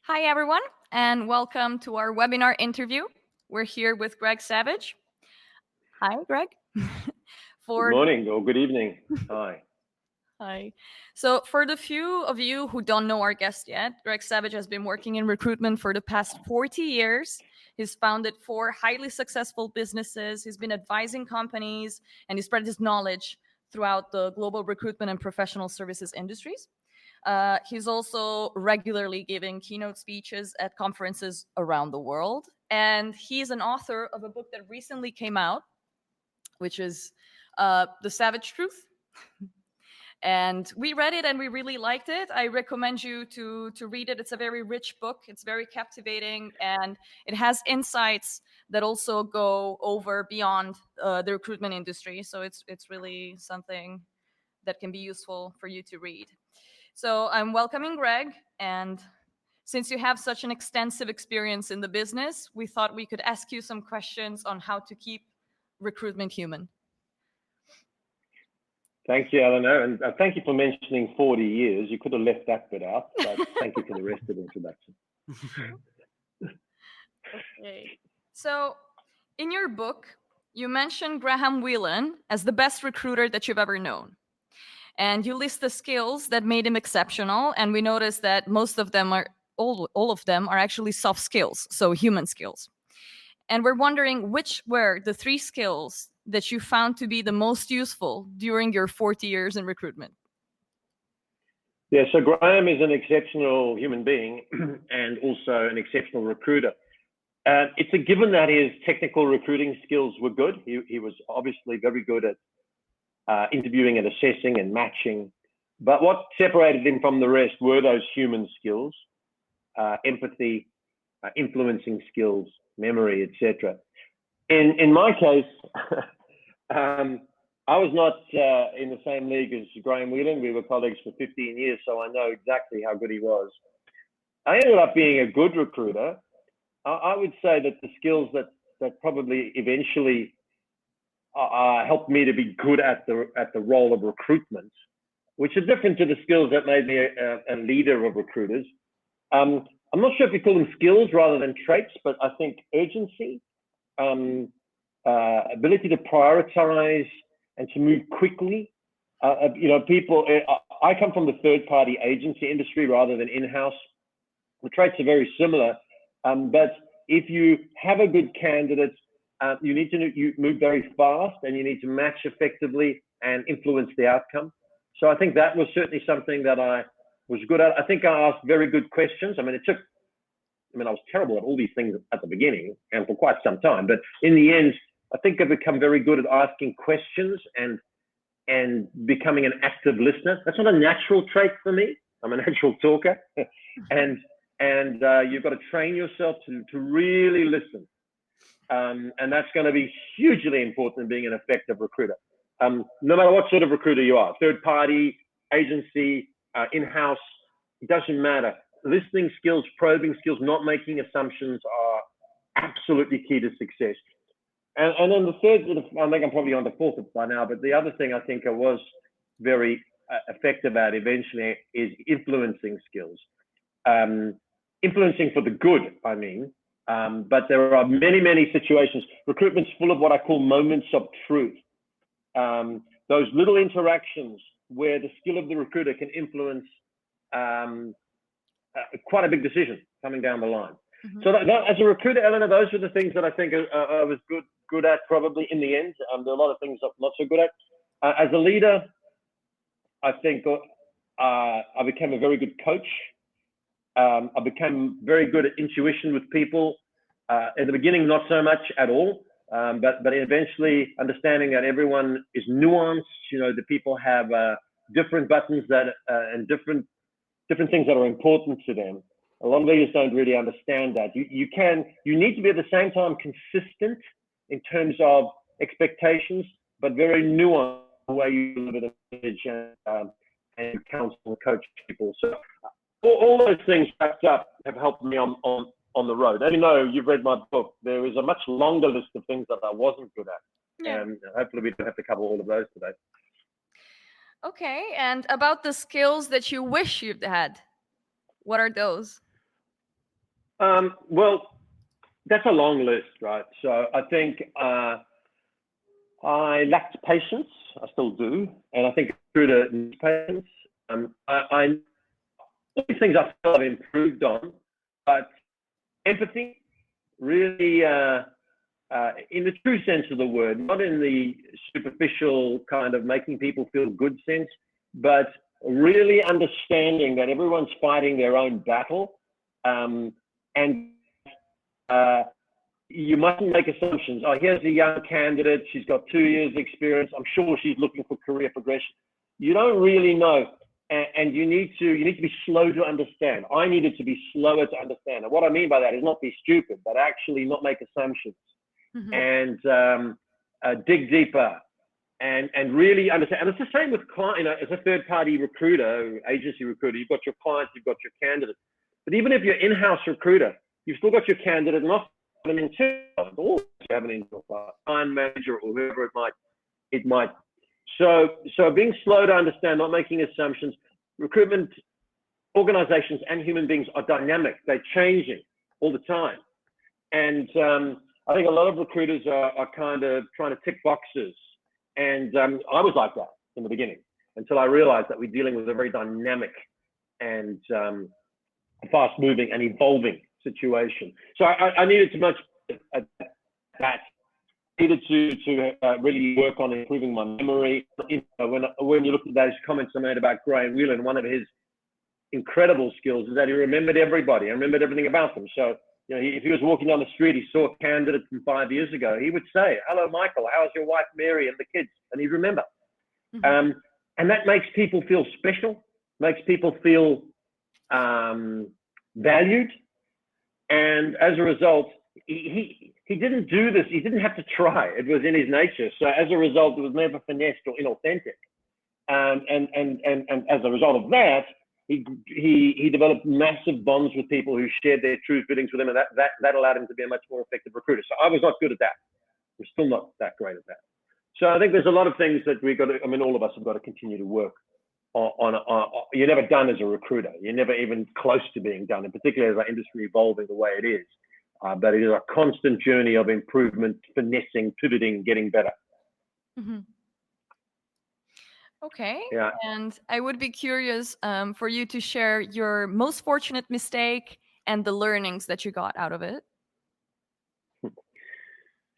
Hi, everyone, and welcome to our webinar interview. We're here with Greg Savage. Hi, Greg. Good morning or good evening. Hi. Hi. So, for the few of you who don't know our guest yet, Greg Savage has been working in recruitment for the past 40 years. He's founded 4 highly successful businesses. He's been advising companies, and he spread his knowledge throughout the global recruitment and professional services industries. He's also regularly giving keynote speeches at conferences around the world. And he's an author of a book that recently came out, which is The Savage Truth. And we read it and we really liked it. I recommend you to read it. It's a very rich book. It's very captivating, and it has insights that also go over beyond the recruitment industry. So it's really something that can be useful for you to read. So I'm welcoming Greg, and since you have such an extensive experience in the business, we thought we could ask you some questions on how to keep recruitment human. Thank you, Eleanor, and thank you for mentioning 40 years. You could have left that bit out, but thank you for the rest of the introduction. Okay. So in your book, you mentioned Graham Whelan as the best recruiter that you've ever known. And you list the skills that made him exceptional, and we noticed that most of them are all of them are actually soft skills, so human skills. And we're wondering which were the 3 skills that you found to be the most useful during your 40 years in recruitment. Yeah, so Graham is an exceptional human being and also an exceptional recruiter. It's a given that his technical recruiting skills were good. He was obviously very good at interviewing and assessing and matching. But what separated him from the rest were those human skills, empathy, influencing skills, memory, etc. In my case, I was not in the same league as Graham Whelan. We were colleagues for 15 years, so I know exactly how good he was. I ended up being a good recruiter. I would say that the skills that probably eventually helped me to be good at the role of recruitment, which are different to the skills that made me a leader of recruiters. I'm not sure if you call them skills rather than traits, but I think urgency, ability to prioritize and to move quickly. People. I come from the third-party agency industry rather than in-house. The traits are very similar, but if you have a good candidate, you need to move very fast, and you need to match effectively and influence the outcome. So I think that was certainly something that I was good at. I think I asked very good questions. I was terrible at all these things at the beginning and for quite some time, but in the end, I think I've become very good at asking questions and becoming an active listener. That's not a natural trait for me. I'm a natural talker, and you've got to train yourself to really listen. And that's going to be hugely important in being an effective recruiter. No matter what sort of recruiter you are, third party, agency, in-house, it doesn't matter. Listening skills, probing skills, not making assumptions are absolutely key to success. And then the third, I think I'm probably on the fourth by now, but the other thing I think I was very effective at eventually is influencing skills. Influencing for the good, I mean. But there are many, many situations. Recruitment's full of what I call moments of truth. Those little interactions where the skill of the recruiter can influence quite a big decision coming down the line. Mm-hmm. So as a recruiter, Eleanor, those are the things that I think I was good at probably in the end. There are a lot of things I'm not so good at. As a leader, I think I became a very good coach. I became very good at intuition with people. At the beginning, not so much at all, but eventually understanding that everyone is nuanced. The people have different buttons and different things that are important to them. A lot of leaders don't really understand that. You need to be at the same time consistent in terms of expectations, but very nuanced the way you deliver the message and counsel and coach people. So all those things wrapped up have helped me on the road. As you know, you've read my book. There is a much longer list of things that I wasn't good at. Yeah. And hopefully we don't have to cover all of those today. Okay, and about the skills that you wish you'd had, what are those? Well, that's a long list, right? So I think I lacked patience. I still do, and I think recruiter needs patience. All these things I feel I've improved on, but empathy, really, in the true sense of the word, not in the superficial kind of making people feel good sense, but really understanding that everyone's fighting their own battle, and you mustn't make assumptions. Oh, here's a young candidate. She's got 2 years experience. I'm sure she's looking for career progression. You don't really know. And you need to be slow to understand. I needed to be slower to understand. And what I mean by that is not be stupid, but actually not make assumptions, and dig deeper and really understand. And it's the same with client, as a third party recruiter, agency recruiter, you've got your clients, you've got your candidates. But even if you're in-house recruiter, you've still got your candidate, and often an internal, or you have an internal client manager or whoever it might. So being slow to understand, not making assumptions. Recruitment organizations and human beings are dynamic. They're changing all the time. And I think a lot of recruiters are kind of trying to tick boxes. And I was like that in the beginning until I realized that we're dealing with a very dynamic and fast moving and evolving situation. So I needed to much that. Needed to really work on improving my memory. When you look at those comments I made about Graham Whelan, one of his incredible skills is that he remembered everybody and remembered everything about them. So, if he was walking down the street, he saw a candidate from 5 years ago, he would say, "Hello, Michael, how's your wife, Mary, and the kids?" And he'd remember. And that makes people feel special, makes people feel valued. And as a result, he didn't do this. He didn't have to try. It was in his nature. So as a result, it was never finessed or inauthentic. And as a result of that, he developed massive bonds with people who shared their true feelings with him, and that allowed him to be a much more effective recruiter. So I was not good at that. We're still not that great at that. So I think there's a lot of things that we've got to, all of us have got to continue to work on. You're never done as a recruiter. You're never even close to being done, and particularly as our industry evolving the way it is. But it is a constant journey of improvement, finessing, pivoting, getting better. Okay. Yeah. And I would be curious for you to share your most fortunate mistake and the learnings that you got out of it.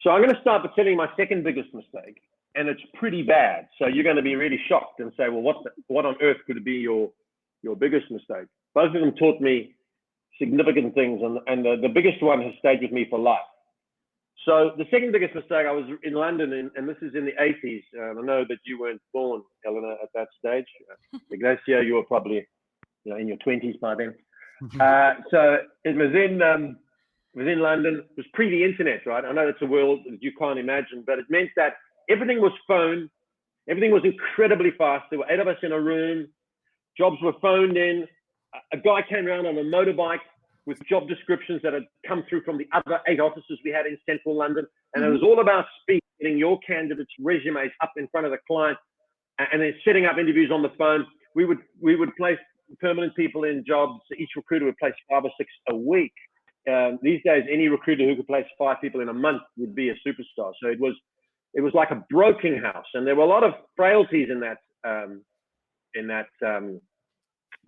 So I'm going to start by telling you my second biggest mistake, and it's pretty bad. So you're going to be really shocked and say, well, what on earth could be your biggest mistake? Both of them taught me significant things, and the biggest one has stayed with me for life. So the second biggest mistake, I was in London, and this is in the 80s. I know that you weren't born, Eleanor, at that stage. Ignacio, you were probably in your 20s by then. So it was in London. It was pre the internet, right? I know it's a world that you can't imagine, but it meant that everything was phoned. Everything was incredibly fast. There were 8 of us in a room. Jobs were phoned in. A guy came around on a motorbike with job descriptions that had come through from the other 8 offices we had in central London. And it was all about speed, getting your candidates' resumes up in front of the client and then setting up interviews on the phone. We would place permanent people in jobs. Each recruiter would place 5 or 6 a week. These days, any recruiter who could place 5 people in a month would be a superstar. So it was like a broken house. And there were a lot of frailties in that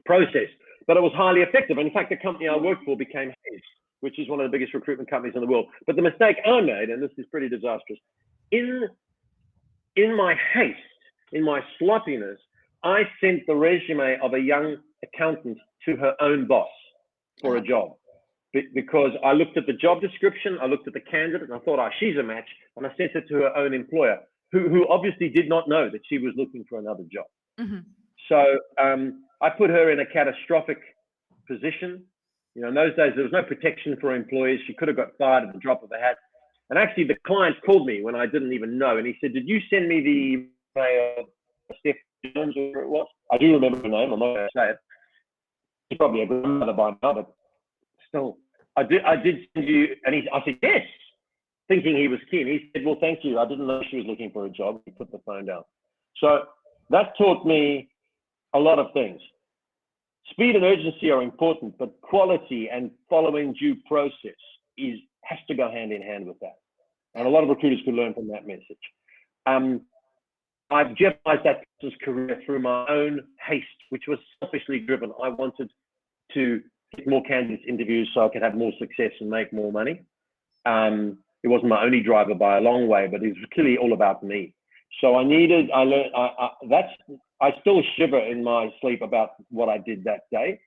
process. But it was highly effective. In fact, the company I worked for became Hayes, which is one of the biggest recruitment companies in the world. But the mistake I made, and this is pretty disastrous, in my haste, in my sloppiness, I sent the resume of a young accountant to her own boss for a job. Because I looked at the job description, I looked at the candidate, and I thought, she's a match. And I sent it to her own employer, who obviously did not know that she was looking for another job. So I put her in a catastrophic position. In those days, there was no protection for employees. She could have got fired at the drop of a hat. And actually, the client called me when I didn't even know. And he said, "Did you send me the email of Steph Jones or whatever it was?" I do remember the name. I'm not going to say it. She's probably a grandmother by now, but still, I did send you. And I said, "Yes," thinking he was keen. He said, "Well, thank you. I didn't know she was looking for a job." He put the phone down. So that taught me a lot of things. speed and urgency are important, but quality and following due process has to go hand in hand with that. And a lot of recruiters could learn from that message. I've jeopardized that person's career through my own haste, which was selfishly driven. I wanted to get more candidates interviews so I could have more success and make more money. It wasn't my only driver by a long way, but it was clearly all about me. So I still shiver in my sleep about what I did that day.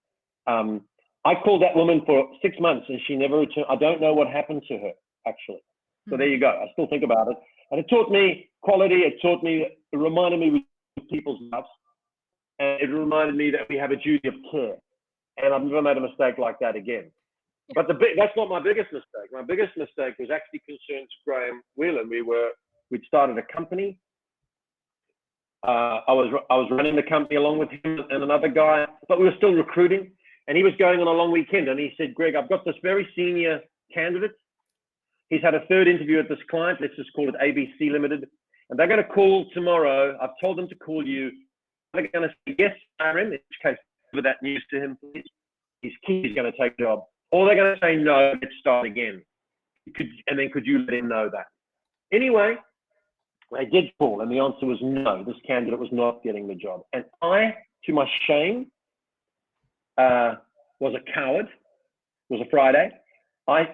I called that woman for 6 months and she never returned. I don't know what happened to her, actually. So there you go. I still think about it. And it taught me quality. It reminded me of people's lives. And it reminded me that we have a duty of care. And I've never made a mistake like that again. But that's not my biggest mistake. My biggest mistake was actually concerns Graham Whelan. We'd started a company. I was running the company along with him and another guy, but we were still recruiting. And he was going on a long weekend. And he said, Greg, I've got this very senior candidate. He's had a third interview at this client. Let's just call it ABC Limited. And they're going to call tomorrow. I've told them to call you. They're going to say, yes, hire him, in which case, give that news to him, please. He's keen, he's going to take a job. Or they're going to say, no, let's start again. And then could you let him know that? Anyway, they did call, and the answer was no, this candidate was not getting the job. And I, to my shame, was a coward. It was a Friday. I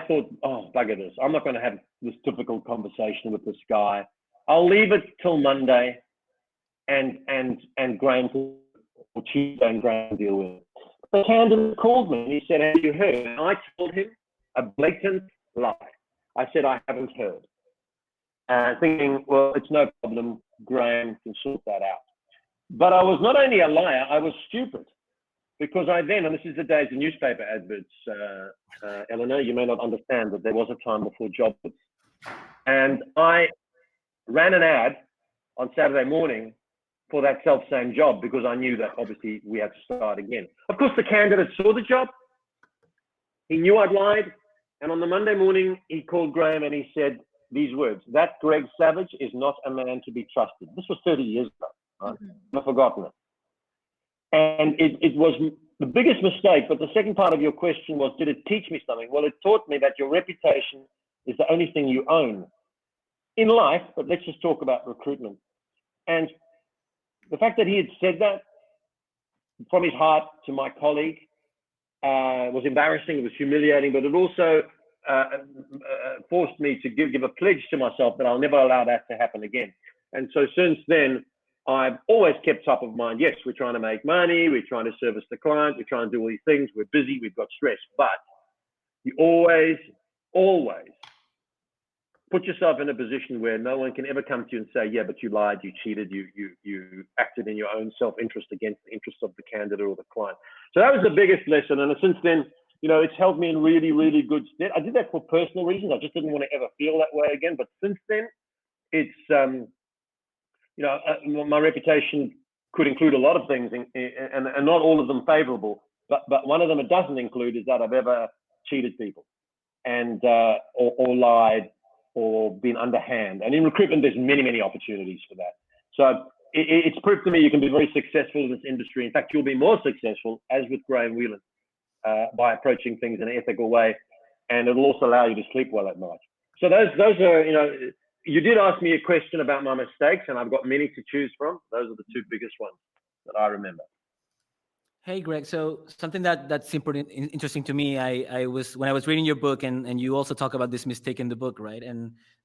thought, oh, bugger this. I'm not going to have this difficult conversation with this guy. I'll leave it till Monday and Graham, or Tuesday, and Graham deal with it. The candidate called me and he said, have you heard? And I told him a blatant lie. I said, I haven't heard. Thinking, well, it's no problem. Graham can sort that out. But I was not only a liar, I was stupid. Because and this is the days of newspaper adverts, Eleanor, you may not understand that there was a time before job ads. And I ran an ad on Saturday morning for that self-same job because I knew that obviously we had to start again. Of course, the candidate saw the job. He knew I'd lied. And on the Monday morning, he called Graham and he said these words, that Greg Savage is not a man to be trusted. This was 30 years ago. Right? I've forgotten it. And it was the biggest mistake, but the second part of your question was, did it teach me something? Well, it taught me that your reputation is the only thing you own in life, but let's just talk about recruitment. And the fact that he had said that from his heart to my colleague was embarrassing, it was humiliating, but it also forced me to give a pledge to myself that I'll never allow that to happen again. And so since then, I've always kept top of mind. Yes, we're trying to make money. We're trying to service the client. We're trying to do all these things. We're busy. We've got stress. But you always put yourself in a position where no one can ever come to you and say, yeah, but you lied, you cheated, you acted in your own self-interest against the interests of the candidate or the client. So that was the biggest lesson. And since then, it's held me in really, really good stead. I did that for personal reasons. I just didn't want to ever feel that way again. But since then, it's, my reputation could include a lot of things, and not all of them favorable. But one of them it doesn't include is that I've ever cheated people, and or lied or been underhand. And in recruitment, there's many, many opportunities for that. So it's proved to me you can be very successful in this industry. In fact, you'll be more successful, as with Graham Whelan, by approaching things in an ethical way, and it'll also allow you to sleep well at night. So those are, you did ask me a question about my mistakes, and I've got many to choose from. Those are the two biggest ones that I remember. Hey, Greg. So something that's important, interesting to me, when I was reading your book, and you also talk about this mistake in the book, right?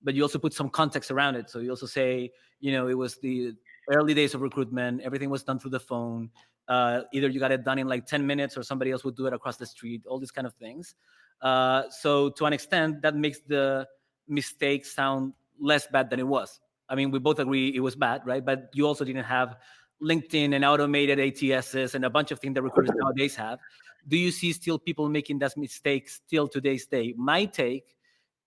But you also put some context around it. So you also say, it was the early days of recruitment. Everything was done through the phone. Either you got it done in like 10 minutes or somebody else would do it across the street, all these kind of things. So to an extent, that makes the mistake sound less bad than it was. I mean, we both agree it was bad, right? But you also didn't have LinkedIn and automated ATSs and a bunch of things that recruiters nowadays have. Do you see still people making that mistake still today's day? My take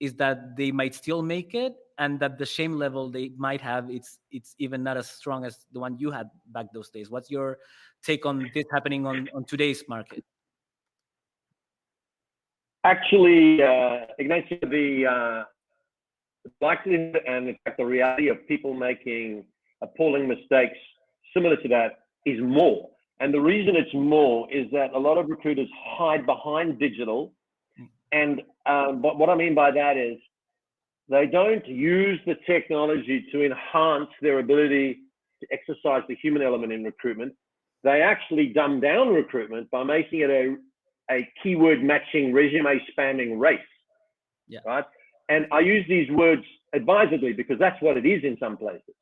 is that they might still make it, and that the shame level they might have, it's even not as strong as the one you had back those days. What's your take on this happening on today's market? Actually, Ignacio, the likelihood and in fact the reality of people making appalling mistakes similar to that is more. And the reason it's more is that a lot of recruiters hide behind digital. And but what I mean by that is they don't use the technology to enhance their ability to exercise the human element in recruitment. They actually dumb down recruitment by making it a keyword matching, resume spamming race. Yeah. Right. And I use these words advisedly because that's what it is in some places.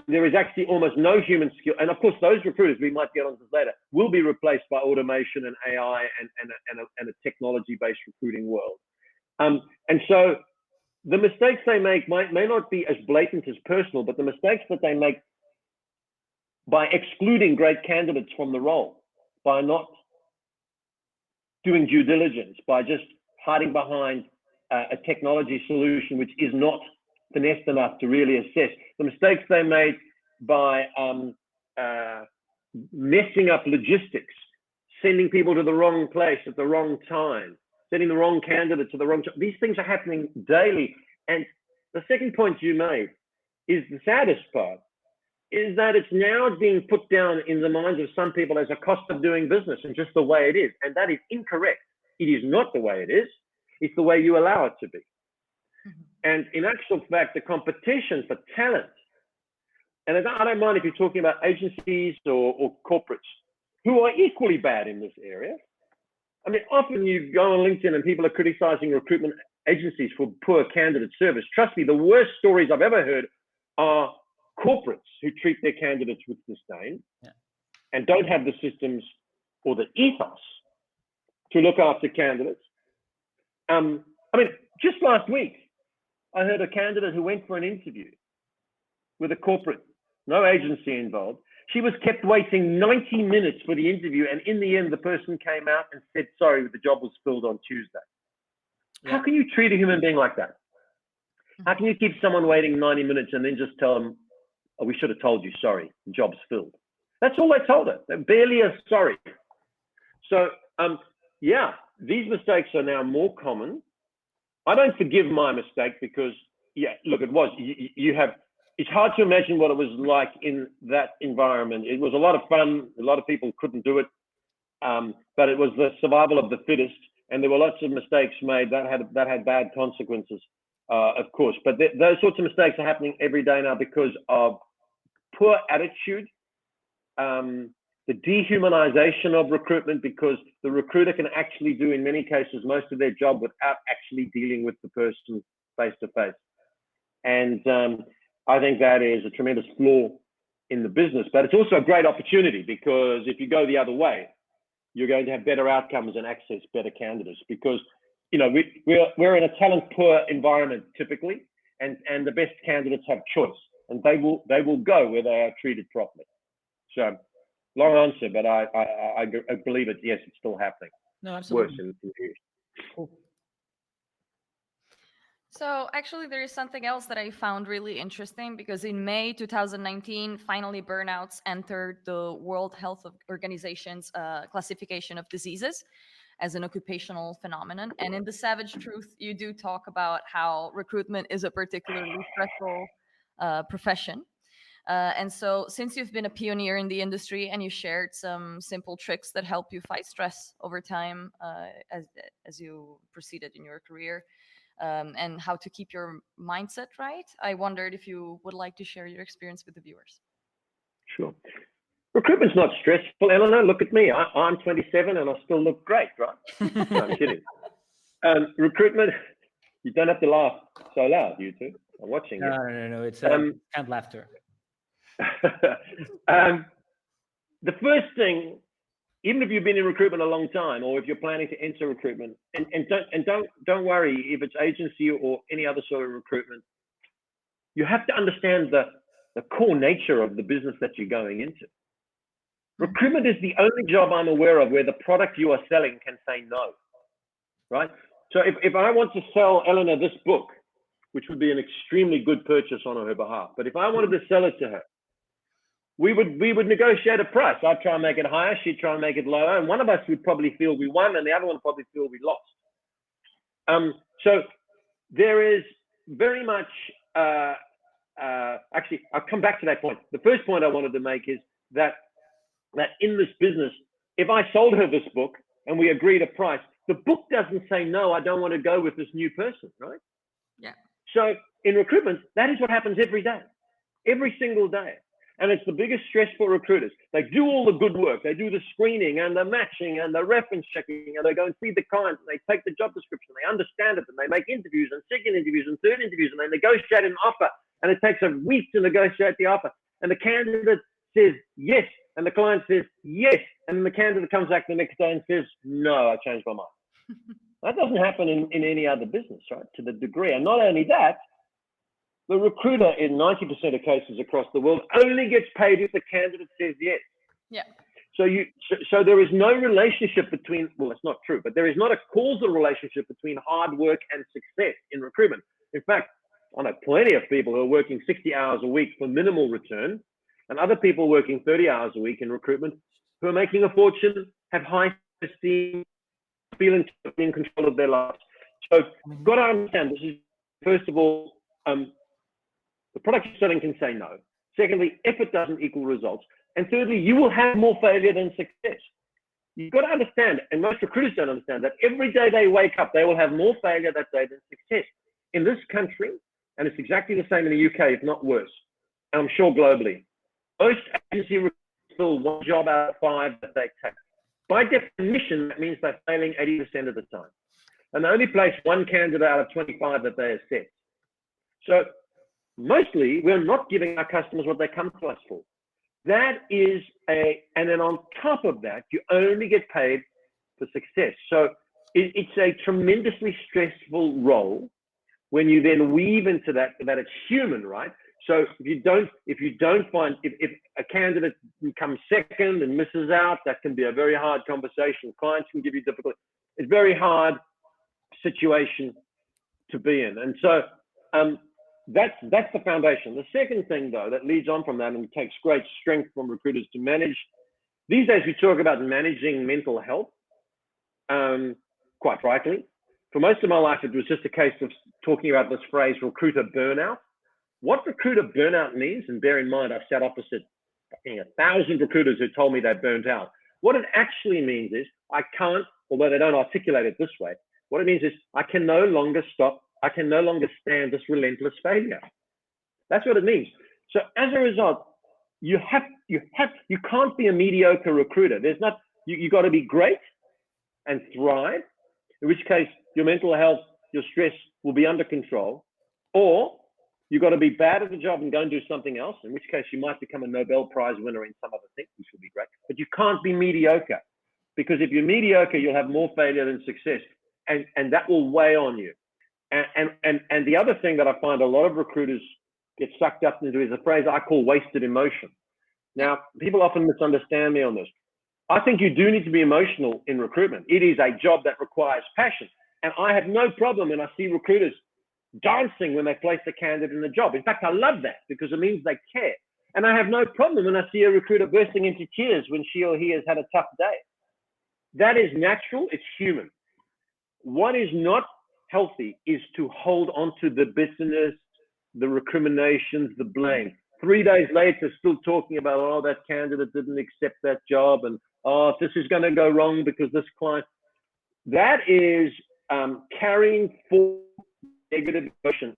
There is actually almost no human skill. And of course, those recruiters, we might get onto this later, will be replaced by automation and AI and a technology-based recruiting world. And so the mistakes they make may not be as blatant as personal, but the mistakes that they make by excluding great candidates from the role, by not doing due diligence, by just hiding behind a technology solution which is not finessed enough to really assess, the mistakes they made by messing up logistics, sending people to the wrong place at the wrong time, sending the wrong candidate to the wrong job. These things are happening daily. And the second point you made is the saddest part, is that it's now being put down in the minds of some people as a cost of doing business and just the way it is. And that is incorrect. It is not the way it is. It's the way you allow it to be. And in actual fact, the competition for talent, and I don't mind if you're talking about agencies or corporates who are equally bad in this area. I mean, often you go on LinkedIn and people are criticizing recruitment agencies for poor candidate service. Trust me, the worst stories I've ever heard are corporates who treat their candidates with disdain and don't have the systems or the ethos to look after candidates. I mean, just last week, I heard a candidate who went for an interview with a corporate, no agency involved. She was kept waiting 90 minutes for the interview, and in the end, the person came out and said, sorry, the job was filled on Tuesday. How can you treat a human being like that? How can you keep someone waiting 90 minutes and then just tell them, oh, we should have told you, sorry, the job's filled? That's all they told her. They're barely a sorry. So, yeah, these mistakes are now more common. I don't forgive my mistake because, yeah, look, it was, it's hard to imagine what it was like in that environment. It was a lot of fun. A lot of people couldn't do it, but it was the survival of the fittest. And there were lots of mistakes made that had bad consequences, of course. But those sorts of mistakes are happening every day now because of poor attitude, the dehumanization of recruitment, because the recruiter can actually do, in many cases, most of their job without actually dealing with the person face to face. And I think that is a tremendous flaw in the business, but it's also a great opportunity, because if you go the other way, you're going to have better outcomes and access better candidates, because, you know, we're in a talent poor environment typically, and the best candidates have choice, and they will go where they are treated properly. So long answer, but I believe it. Yes, it's still happening. No, absolutely. Worse in the future. Cool. So actually, there is something else that I found really interesting, because in May 2019, finally burnouts entered the World Health Organization's classification of diseases as an occupational phenomenon. And in The Savage Truth, you do talk about how recruitment is a particularly stressful profession. And so since you've been a pioneer in the industry and you shared some simple tricks that help you fight stress over time as you proceeded in your career, and how to keep your mindset right, I wondered if you would like to share your experience with the viewers. Sure. Recruitment's not stressful, Eleanor. Look at me. I'm 27 and I still look great, right? No, I'm kidding. Recruitment, you don't have to laugh so loud, you two. I'm watching you. No. It's canned laughter. The first thing, even if you've been in recruitment a long time, or if you're planning to enter recruitment, and don't worry if it's agency or any other sort of recruitment, you have to understand the core nature of the business that you're going into. Recruitment is the only job I'm aware of where the product you are selling can say no, right? So if I want to sell Eleanor this book, which would be an extremely good purchase on her behalf, but if I wanted to sell it to her, we would negotiate a price. I'd try and make it higher, she'd try and make it lower, and one of us would probably feel we won and the other one would probably feel we lost. So there is very much, actually, I'll come back to that point. The first point I wanted to make is that that in this business, if I sold her this book and we agreed a price, the book doesn't say, no, I don't want to go with this new person, right? Yeah. So in recruitment, that is what happens every day, every single day. And it's the biggest stress for recruiters. They do all the good work. They do the screening and the matching and the reference checking, and they go and see the client, and they take the job description, they understand it, and they make interviews and second interviews and third interviews, and they negotiate an offer, and it takes a week to negotiate the offer. And the candidate says yes, and the client says yes, and the candidate comes back the next day and says, no, I changed my mind. That doesn't happen in any other business, right, to the degree. And not only that, the recruiter in 90% of cases across the world only gets paid if the candidate says yes. Yeah. So there is no relationship between, well, it's not true, but there is not a causal relationship between hard work and success in recruitment. In fact, I know plenty of people who are working 60 hours a week for minimal return, and other people working 30 hours a week in recruitment who are making a fortune, have high esteem, feeling in control of their lives. So you've got to understand, this is, first of all, the product you're selling can say no. Secondly, effort doesn't equal results. And thirdly, you will have more failure than success. You've got to understand, and most recruiters don't understand, that every day they wake up, they will have more failure that day than success. In this country, and it's exactly the same in the UK, if not worse, and I'm sure globally, most agency recruiters fill one job out of 5 that they take. By definition, that means they're failing 80% of the time. And they only place one candidate out of 25 that they assess. So mostly, we're not giving our customers what they come to us for. That is and then on top of that, you only get paid for success. So it's a tremendously stressful role when you then weave into that it's human, right? So if a candidate comes second and misses out, that can be a very hard conversation. Clients can give you difficulty. It's a very hard situation to be in. And so that's the foundation. The second thing, though, that leads on from that and takes great strength from recruiters to manage. These days, we talk about managing mental health, quite rightly. For most of my life, it was just a case of talking about this phrase, recruiter burnout. What recruiter burnout means, and bear in mind, I've sat opposite 1,000 recruiters who told me they're burnt out. What it actually means is I can't, although they don't articulate it this way, what it means is I can no longer stand this relentless failure. That's what it means. So as a result, you can't be a mediocre recruiter. You got to be great and thrive, in which case your mental health, your stress will be under control, or you've got to be bad at the job and go and do something else, in which case you might become a Nobel Prize winner in some other thing, which will be great. But you can't be mediocre, because if you're mediocre, you'll have more failure than success, and that will weigh on you. And the other thing that I find a lot of recruiters get sucked up into is a phrase I call wasted emotion. Now, people often misunderstand me on this. I think you do need to be emotional in recruitment. It is a job that requires passion. And I have no problem when I see recruiters dancing when they place a candidate in the job. In fact, I love that because it means they care. And I have no problem when I see a recruiter bursting into tears when she or he has had a tough day. That is natural. It's human. What is not healthy is to hold on to the bitterness, the recriminations, the blame. 3 days later, still talking about, oh, that candidate didn't accept that job, and oh, this is going to go wrong because this client. That is carrying forward negative emotion.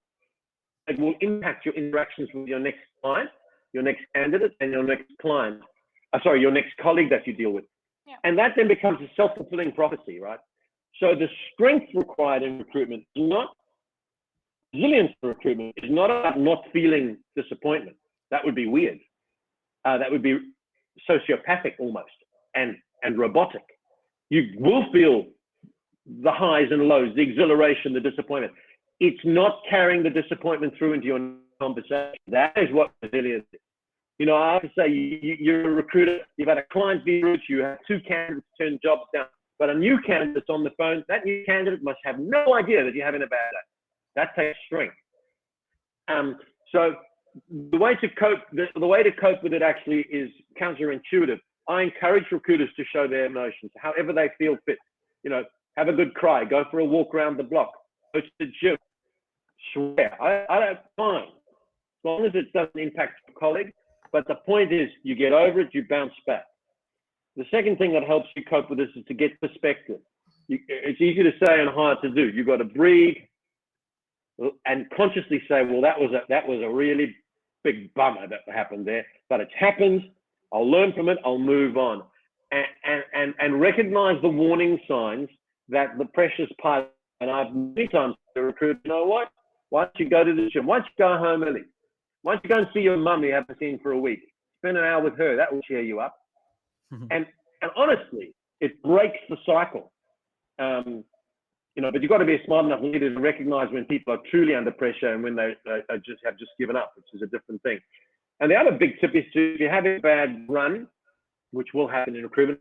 It will impact your interactions with your next client, your next candidate, and your next client. Your next colleague that you deal with. Yeah. And that then becomes a self-fulfilling prophecy, right? So the strength required in recruitment is not resilience in recruitment. Is not about not feeling disappointment. That would be weird. That would be sociopathic almost and robotic. You will feel the highs and lows, the exhilaration, the disappointment. It's not carrying the disappointment through into your conversation. That is what resilience is. You know, I have to say, you're a recruiter, you've had a client visit, you have 2 candidates turn jobs down, but a new candidate's on the phone. That new candidate must have no idea that you're having a bad day. That takes strength. So the way to cope with it actually is counterintuitive. I encourage recruiters to show their emotions, however they feel fit. You know, have a good cry, go for a walk around the block, go to the gym, swear. I don't mind, as long as it doesn't impact your colleague. But the point is, you get over it, you bounce back. The second thing that helps you cope with this is to get perspective. It's easy to say and hard to do. You've got to breathe and consciously say, well, that was a really big bummer that happened there, but it's happened. I'll learn from it. I'll move on, and recognize the warning signs that the precious part. And I've many times recruited, you know what? Why don't you go to the gym? Why don't you go home early? Why don't you go and see your mum you haven't seen for a week? Spend an hour with her. That will cheer you up. And honestly, it breaks the cycle. But you've got to be a smart enough leader to recognize when people are truly under pressure and when they have just given up, which is a different thing. And the other big tip is if you have a bad run, which will happen in recruitment,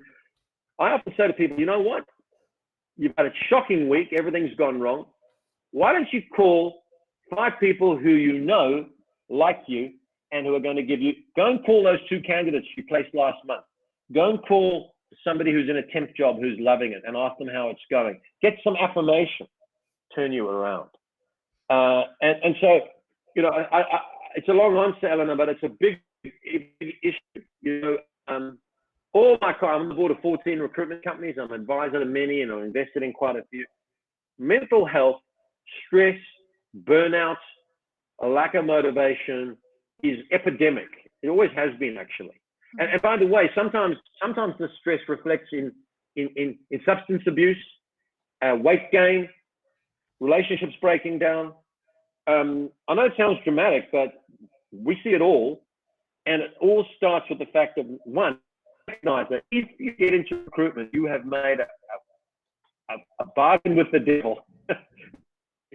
I often say to people, you know what? You've had a shocking week. Everything's gone wrong. Why don't you call 5 people who you know like you and who are going to give you, go and call those 2 candidates you placed last month. Go and call somebody who's in a temp job who's loving it and ask them how it's going. Get some affirmation, turn you around. And so, it's a long answer, Eleanor, but it's a big issue. I'm on the board of 14 recruitment companies. I'm an advisor to many, and I'm invested in quite a few. Mental health, stress, burnout, a lack of motivation is epidemic. It always has been, actually. And by the way, sometimes the stress reflects in substance abuse, weight gain, relationships breaking down. I know it sounds dramatic, but we see it all. And it all starts with the fact that, one, recognize that if you get into recruitment, you have made a bargain with the devil.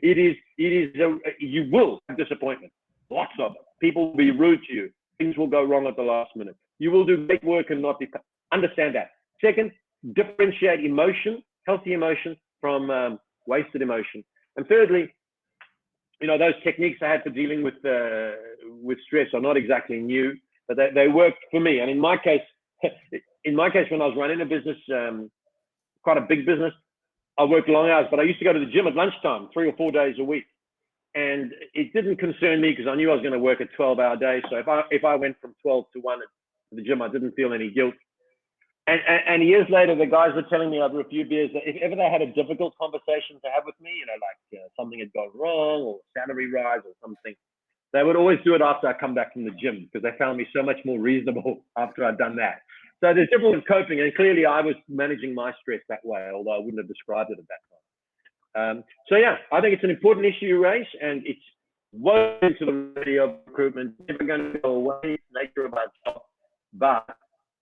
You will have disappointment, lots of it. People will be rude to you. Things will go wrong at the last minute. You will do great work and not understand that. Second, differentiate emotion, healthy emotion, from wasted emotion. And thirdly, those techniques I had for dealing with stress are not exactly new, but they worked for me. And in my case, when I was running a business, quite a big business, I worked long hours, but I used to go to the gym at lunchtime, 3 or 4 days a week. And it didn't concern me because I knew I was going to work a 12-hour day. So if I went from 12 to 1 to the gym, I didn't feel any guilt. And years later, the guys were telling me over a few beers that if ever they had a difficult conversation to have with me, something had gone wrong or salary rise or something, they would always do it after I come back from the gym because they found me so much more reasonable after I'd done that. So there's different ways of coping, and clearly I was managing my stress that way, although I wouldn't have described it at that time. I think it's an important issue you raise, and it's woven into the reality of recruitment. It's never going to go away. It's the nature of our job, but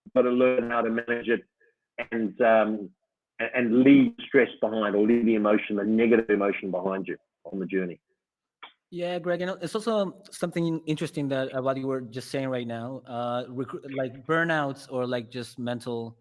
you've got to learn how to manage it and leave stress behind, or leave the emotion, the negative emotion behind you on the journey. Yeah, Greg, it's also something interesting that what you were just saying right now, like burnouts or like just mental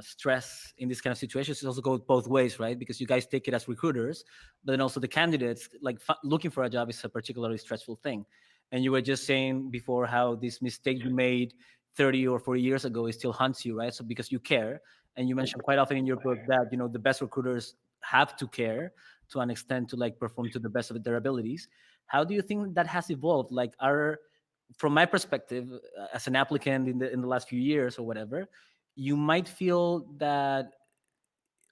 stress in this kind of situations. It also goes both ways, right? Because you guys take it as recruiters, but then also the candidates, like looking for a job is a particularly stressful thing. And you were just saying before how this mistake you made 30 or 40 years ago, it still haunts you, right? So because you care, and you mentioned quite often in your book that, the best recruiters have to care to an extent to like perform to the best of their abilities. How do you think that has evolved? Like from my perspective, as an applicant in the last few years or whatever, you might feel that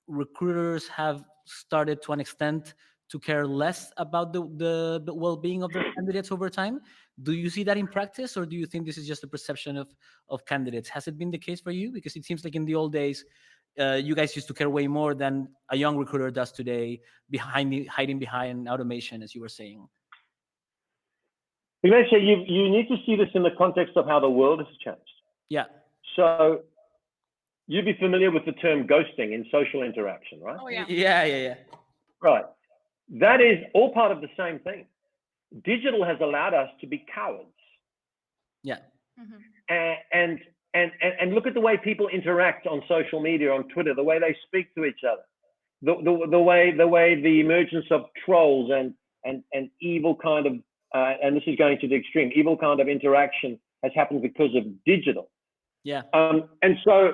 recruiters have started to an extent to care less about the well-being of their candidates over time. Do you see that in practice, or do you think this is just a perception of candidates? Has it been the case for you? Because it seems like in the old days, you guys used to care way more than a young recruiter does today, hiding behind automation, as you were saying. Ignacio, you need to see this in the context of how the world has changed. Yeah. So you'd be familiar with the term ghosting in social interaction, right? Oh, yeah. Yeah. Right. That is all part of the same thing. Digital has allowed us to be cowards. Yeah. Mm-hmm. And look at the way people interact on social media, on Twitter, the way they speak to each other, the way the emergence of trolls and evil kind of, and this is going to the extreme, evil kind of interaction has happened because of digital. Yeah. And so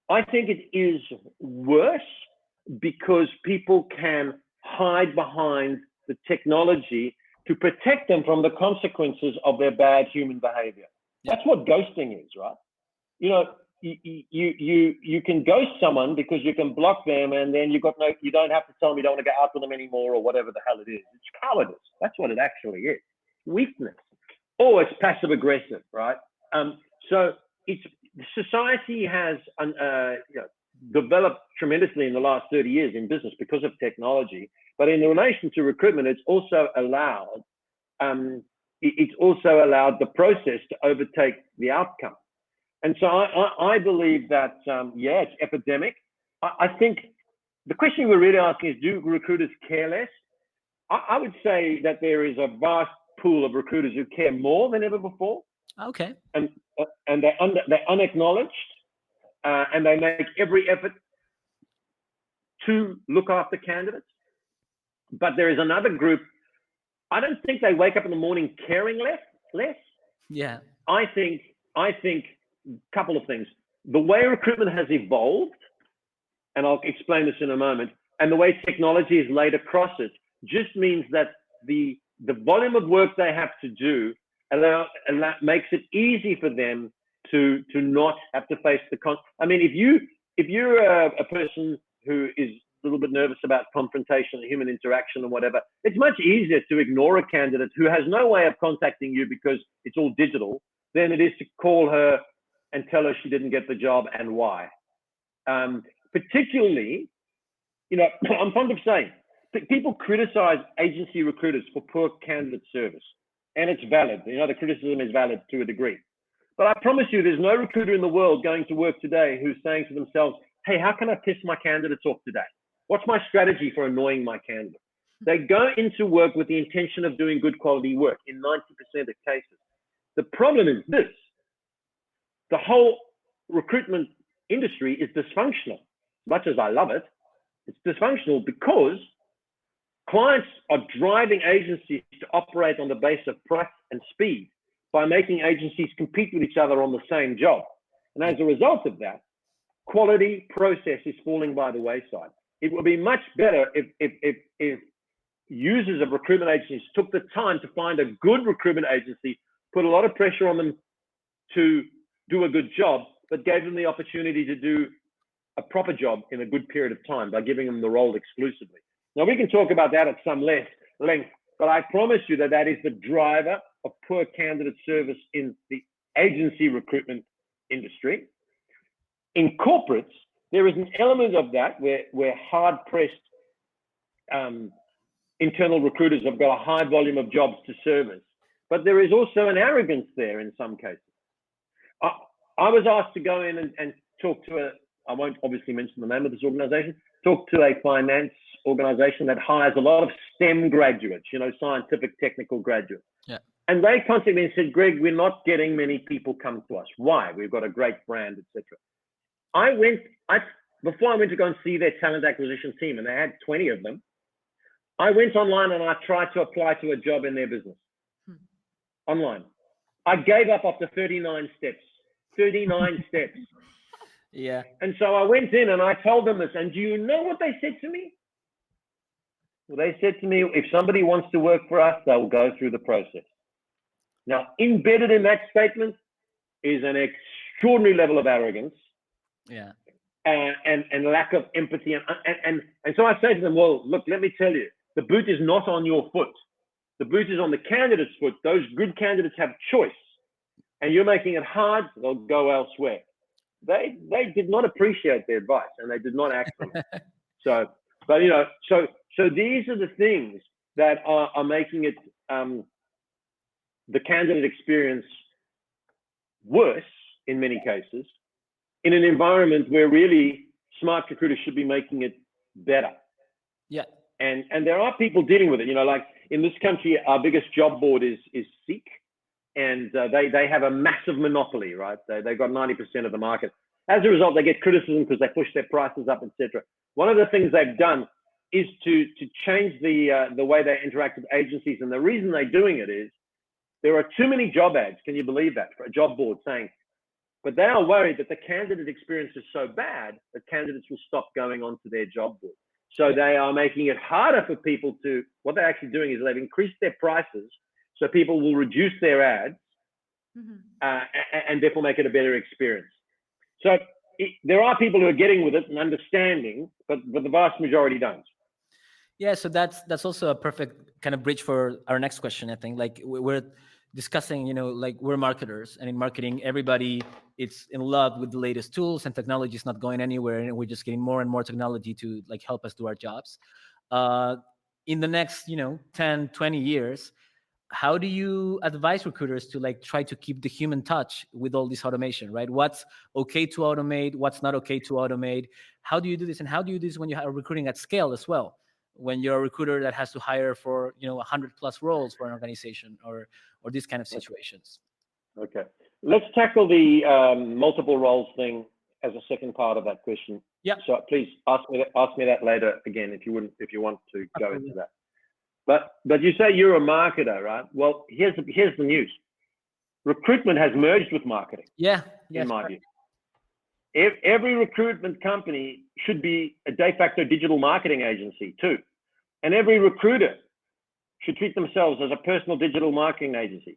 I think it is worse because people can hide behind the technology to protect them from the consequences of their bad human behavior. That's what ghosting is, right? you can ghost someone because you can block them, and then you don't have to tell them you don't want to go out with them anymore or whatever the hell it is. It's cowardice. That's what it actually is. Weakness. Or it's passive aggressive, right? So society has developed tremendously in the last 30 years in business because of technology. But in relation to recruitment, it's also allowed the process to overtake the outcome. And so I believe that, it's epidemic. I think the question we're really asking is, do recruiters care less? I would say that there is a vast pool of recruiters who care more than ever before. Okay. And they're unacknowledged, and they make every effort to look after candidates. But there is another group. I don't think they wake up in the morning caring less. Yeah. I think a couple of things. The way recruitment has evolved, and I'll explain this in a moment, and the way technology is laid across it just means that the volume of work they have to do makes it easy for them to not have to face I mean, if you're a person who is a little bit nervous about confrontation and human interaction and whatever, it's much easier to ignore a candidate who has no way of contacting you because it's all digital than it is to call her and tell her she didn't get the job and why. Particularly, I'm fond of saying, people criticize agency recruiters for poor candidate service, and it's valid. The criticism is valid to a degree. But I promise you, there's no recruiter in the world going to work today who's saying to themselves, hey, how can I piss my candidates off today? What's my strategy for annoying my candidate? They go into work with the intention of doing good quality work in 90% of cases. The problem is this: the whole recruitment industry is dysfunctional. Much as I love it, it's dysfunctional because clients are driving agencies to operate on the basis of price and speed by making agencies compete with each other on the same job. And as a result of that, quality process is falling by the wayside. It would be much better if users of recruitment agencies took the time to find a good recruitment agency, put a lot of pressure on them to do a good job, but gave them the opportunity to do a proper job in a good period of time by giving them the role exclusively. Now, we can talk about that at some length, but I promise you that is the driver of poor candidate service in the agency recruitment industry. In corporates, there is an element of that where hard-pressed internal recruiters have got a high volume of jobs to service. But there is also an arrogance there in some cases. I was asked to go in and talk to I won't obviously mention the name of this organization, talk to a finance organization that hires a lot of STEM graduates, scientific, technical graduates. Yeah. And they contacted me and said, Greg, we're not getting many people come to us. Why? We've got a great brand, etc. Before I went to go and see their talent acquisition team, and they had 20 of them, I went online and I tried to apply to a job in their business. Online. I gave up after 39 steps. 39 steps. Yeah. And so I went in and I told them this. And do you know what they said to me? Well, they said to me, if somebody wants to work for us, they'll go through the process. Now, embedded in that statement is an extraordinary level of arrogance. Yeah. And lack of empathy. And so I say to them, well, look, let me tell you, the boot is not on your foot. The boot is on the candidate's foot. Those good candidates have choice. And you're making it hard, they'll go elsewhere. They did not appreciate the advice, and they did not act on it. So these are the things that are making it the candidate experience worse in many cases, in an environment where really smart recruiters should be making it better. Yeah. And there are people dealing with it. Like in this country, our biggest job board is Seek. And they have a massive monopoly, right? They've got 90% of the market. As a result, they get criticism because they push their prices up, etc. One of the things they've done is to change the way they interact with agencies. And the reason they're doing it is there are too many job ads. Can you believe that? For a job board saying, but they are worried that the candidate experience is so bad that candidates will stop going onto their job board. So they are making it harder for people to, what they're actually doing is they've increased their prices so people will reduce their ads and therefore make it a better experience. So there are people who are getting with it and understanding, but the vast majority don't. Yeah, so that's also a perfect kind of bridge for our next question. I think, like, we're discussing, like, we're marketers, and in marketing, everybody is in love with the latest tools, and technology is not going anywhere, and we're just getting more and more technology to, like, help us do our jobs. In the next 10, 20 years, how do you advise recruiters to, like, try to keep the human touch with all this automation, right? What's okay to automate, what's not okay to automate? How do you do this? And how do you do this when you are recruiting at scale as well? When you're a recruiter that has to hire for 100+ roles for an organization, or these kind of situations. Okay, let's tackle the multiple roles thing as a second part of that question. Yeah. So please ask me that later again if you want to go Absolutely. into that. But you say you're a marketer, right? Well, here's the news. Recruitment has merged with marketing. Yeah. In my view. Every recruitment company should be a de facto digital marketing agency too. And every recruiter should treat themselves as a personal digital marketing agency.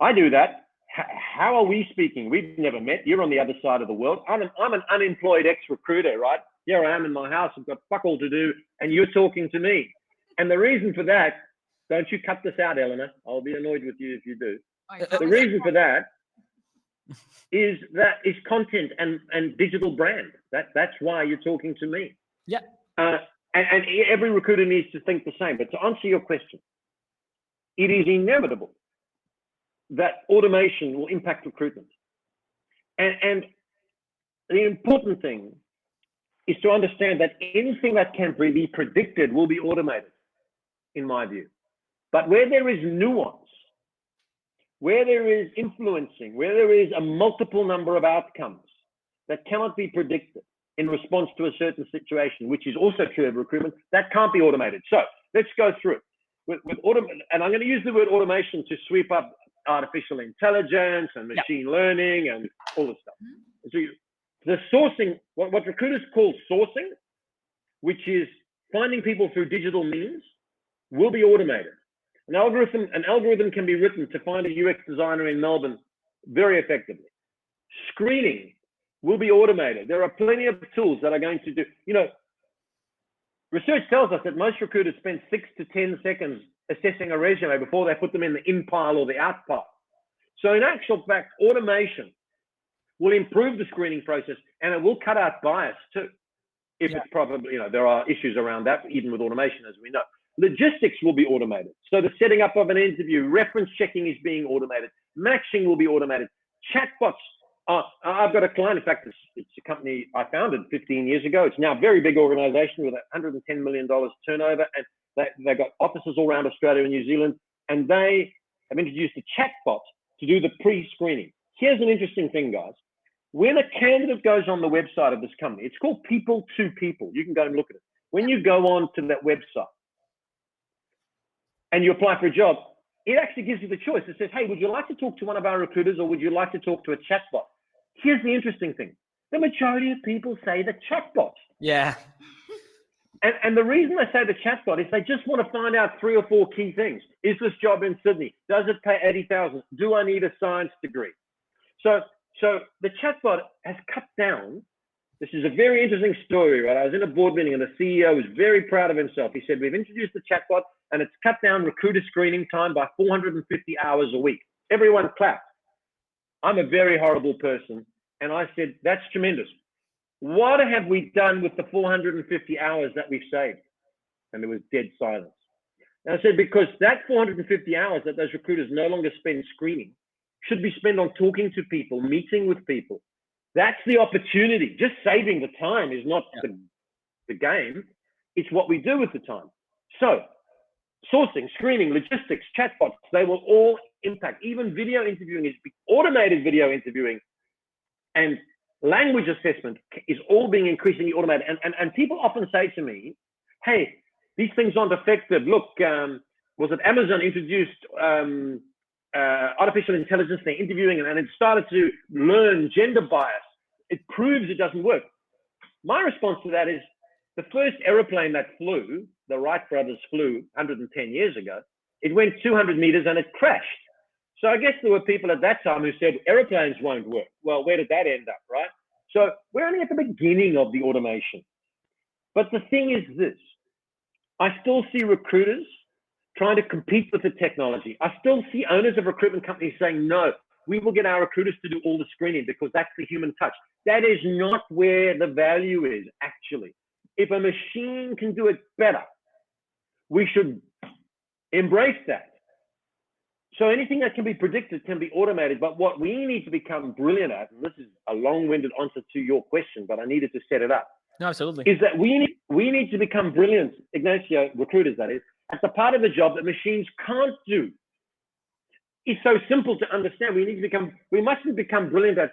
I do that. How are we speaking? We've never met. You're on the other side of the world. I'm an unemployed ex-recruiter, right? Here I am in my house. I've got fuck all to do, and you're talking to me. And the reason for that, don't you cut this out, Eleanor. I'll be annoyed with you if you do. The reason for that is content and digital brand. That's why you're talking to me. Yeah. And every recruiter needs to think the same. But to answer your question, it is inevitable that automation will impact recruitment. And the important thing is to understand that anything that can be predicted will be automated, in my view. But where there is nuance, where there is influencing, where there is a multiple number of outcomes that cannot be predicted in response to a certain situation, which is also true of recruitment, that can't be automated. So let's go through it. And I'm going to use the word automation to sweep up artificial intelligence and machine learning and all this stuff. So the sourcing, what recruiters call sourcing, which is finding people through digital means, will be automated. An algorithm can be written to find a UX designer in Melbourne very effectively. Screening will be automated. There are plenty of tools that are going to do, research tells us that most recruiters spend 6 to 10 seconds assessing a resume before they put them in the in pile or the out pile. So in actual fact, automation will improve the screening process, and it will cut out bias too. If it's probably, there are issues around that, even with automation, as we know. Logistics will be automated. So the setting up of an interview, reference checking is being automated. Matching will be automated. Chatbots. I've got a client, in fact, it's a company I founded 15 years ago. It's now a very big organization with $110 million turnover, and they've got offices all around Australia and New Zealand, and they have introduced a chatbot to do the pre-screening. Here's an interesting thing, guys. When a candidate goes on the website of this company, it's called People to People. You can go and look at it. When you go on to that website and you apply for a job, it actually gives you the choice. It says, hey, would you like to talk to one of our recruiters, or would you like to talk to a chatbot? Here's the interesting thing. The majority of people say the chatbot. Yeah. And the reason they say the chatbot is they just want to find out 3 or 4 key things. Is this job in Sydney? Does it pay $80,000? Do I need a science degree? So the chatbot has cut down. This is a very interesting story, right? I was in a board meeting and the CEO was very proud of himself. He said, we've introduced the chatbot and it's cut down recruiter screening time by 450 hours a week. Everyone clapped. I'm a very horrible person. And I said, that's tremendous. What have we done with the 450 hours that we've saved? And there was dead silence. And I said, because that 450 hours that those recruiters no longer spend screening should be spent on talking to people, meeting with people. That's the opportunity. Just saving the time is not the game. It's what we do with the time. So sourcing, screening, logistics, chatbots, they will all impact. Even video interviewing is automated video interviewing, and language assessment is all being increasingly automated. And people often say to me, hey, these things aren't effective. Look, was it Amazon introduced artificial intelligence in their interviewing, and it started to learn gender bias. It proves it doesn't work. My response to that is the first aeroplane that flew, the Wright brothers flew 110 years ago, it went 200 meters and it crashed. So I guess there were people at that time who said airplanes won't work. Well, where did that end up, right? So we're only at the beginning of the automation. But the thing is this, I still see recruiters trying to compete with the technology. I still see owners of recruitment companies saying, no, we will get our recruiters to do all the screening because that's the human touch. That is not where the value is, actually. If a machine can do it better, we should embrace that. So anything that can be predicted can be automated. But what we need to become brilliant at, and this is a long-winded answer to your question, but I needed to set it up. No, absolutely. Is that we need to become brilliant, Ignacio, recruiters that is, at the part of the job that machines can't do. It's so simple to understand. We must become brilliant at,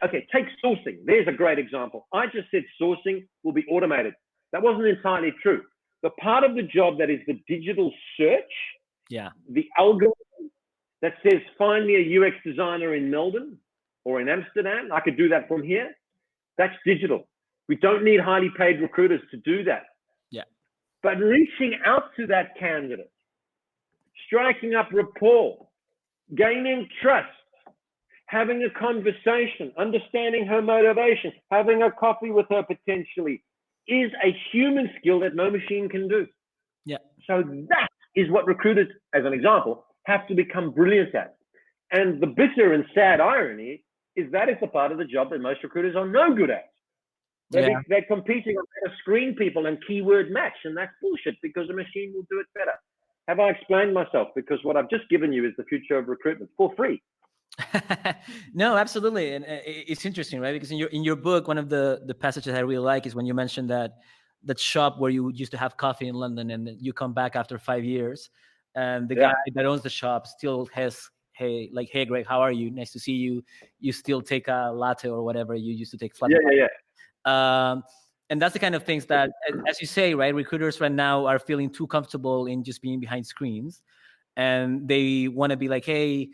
okay, take sourcing. There's a great example. I just said sourcing will be automated. That wasn't entirely true. The part of the job that is the digital search, the algorithm that says, find me a UX designer in Melbourne or in Amsterdam, I could do that from here. That's digital. We don't need highly paid recruiters to do that. Yeah. But reaching out to that candidate, striking up rapport, gaining trust, having a conversation, understanding her motivation, having a coffee with her potentially, is a human skill that no machine can do. Yeah. So that is what recruiters, as an example, have to become brilliant at. And the bitter and sad irony is that is the part of the job that most recruiters are no good at. They're competing on how to screen people and keyword match, and that's bullshit because the machine will do it better. Have I explained myself? Because what I've just given you is the future of recruitment for free. No, absolutely, and it's interesting, right? Because in your book, one of the passages I really like is when you mentioned that shop where you used to have coffee in London, and you come back after 5 years, and the guy that owns the shop still has, hey, Greg, how are you? Nice to see you. You still take a latte or whatever you used to take. Flat and that's the kind of things that, as you say, right, recruiters right now are feeling too comfortable in just being behind screens, and they want to be like, hey,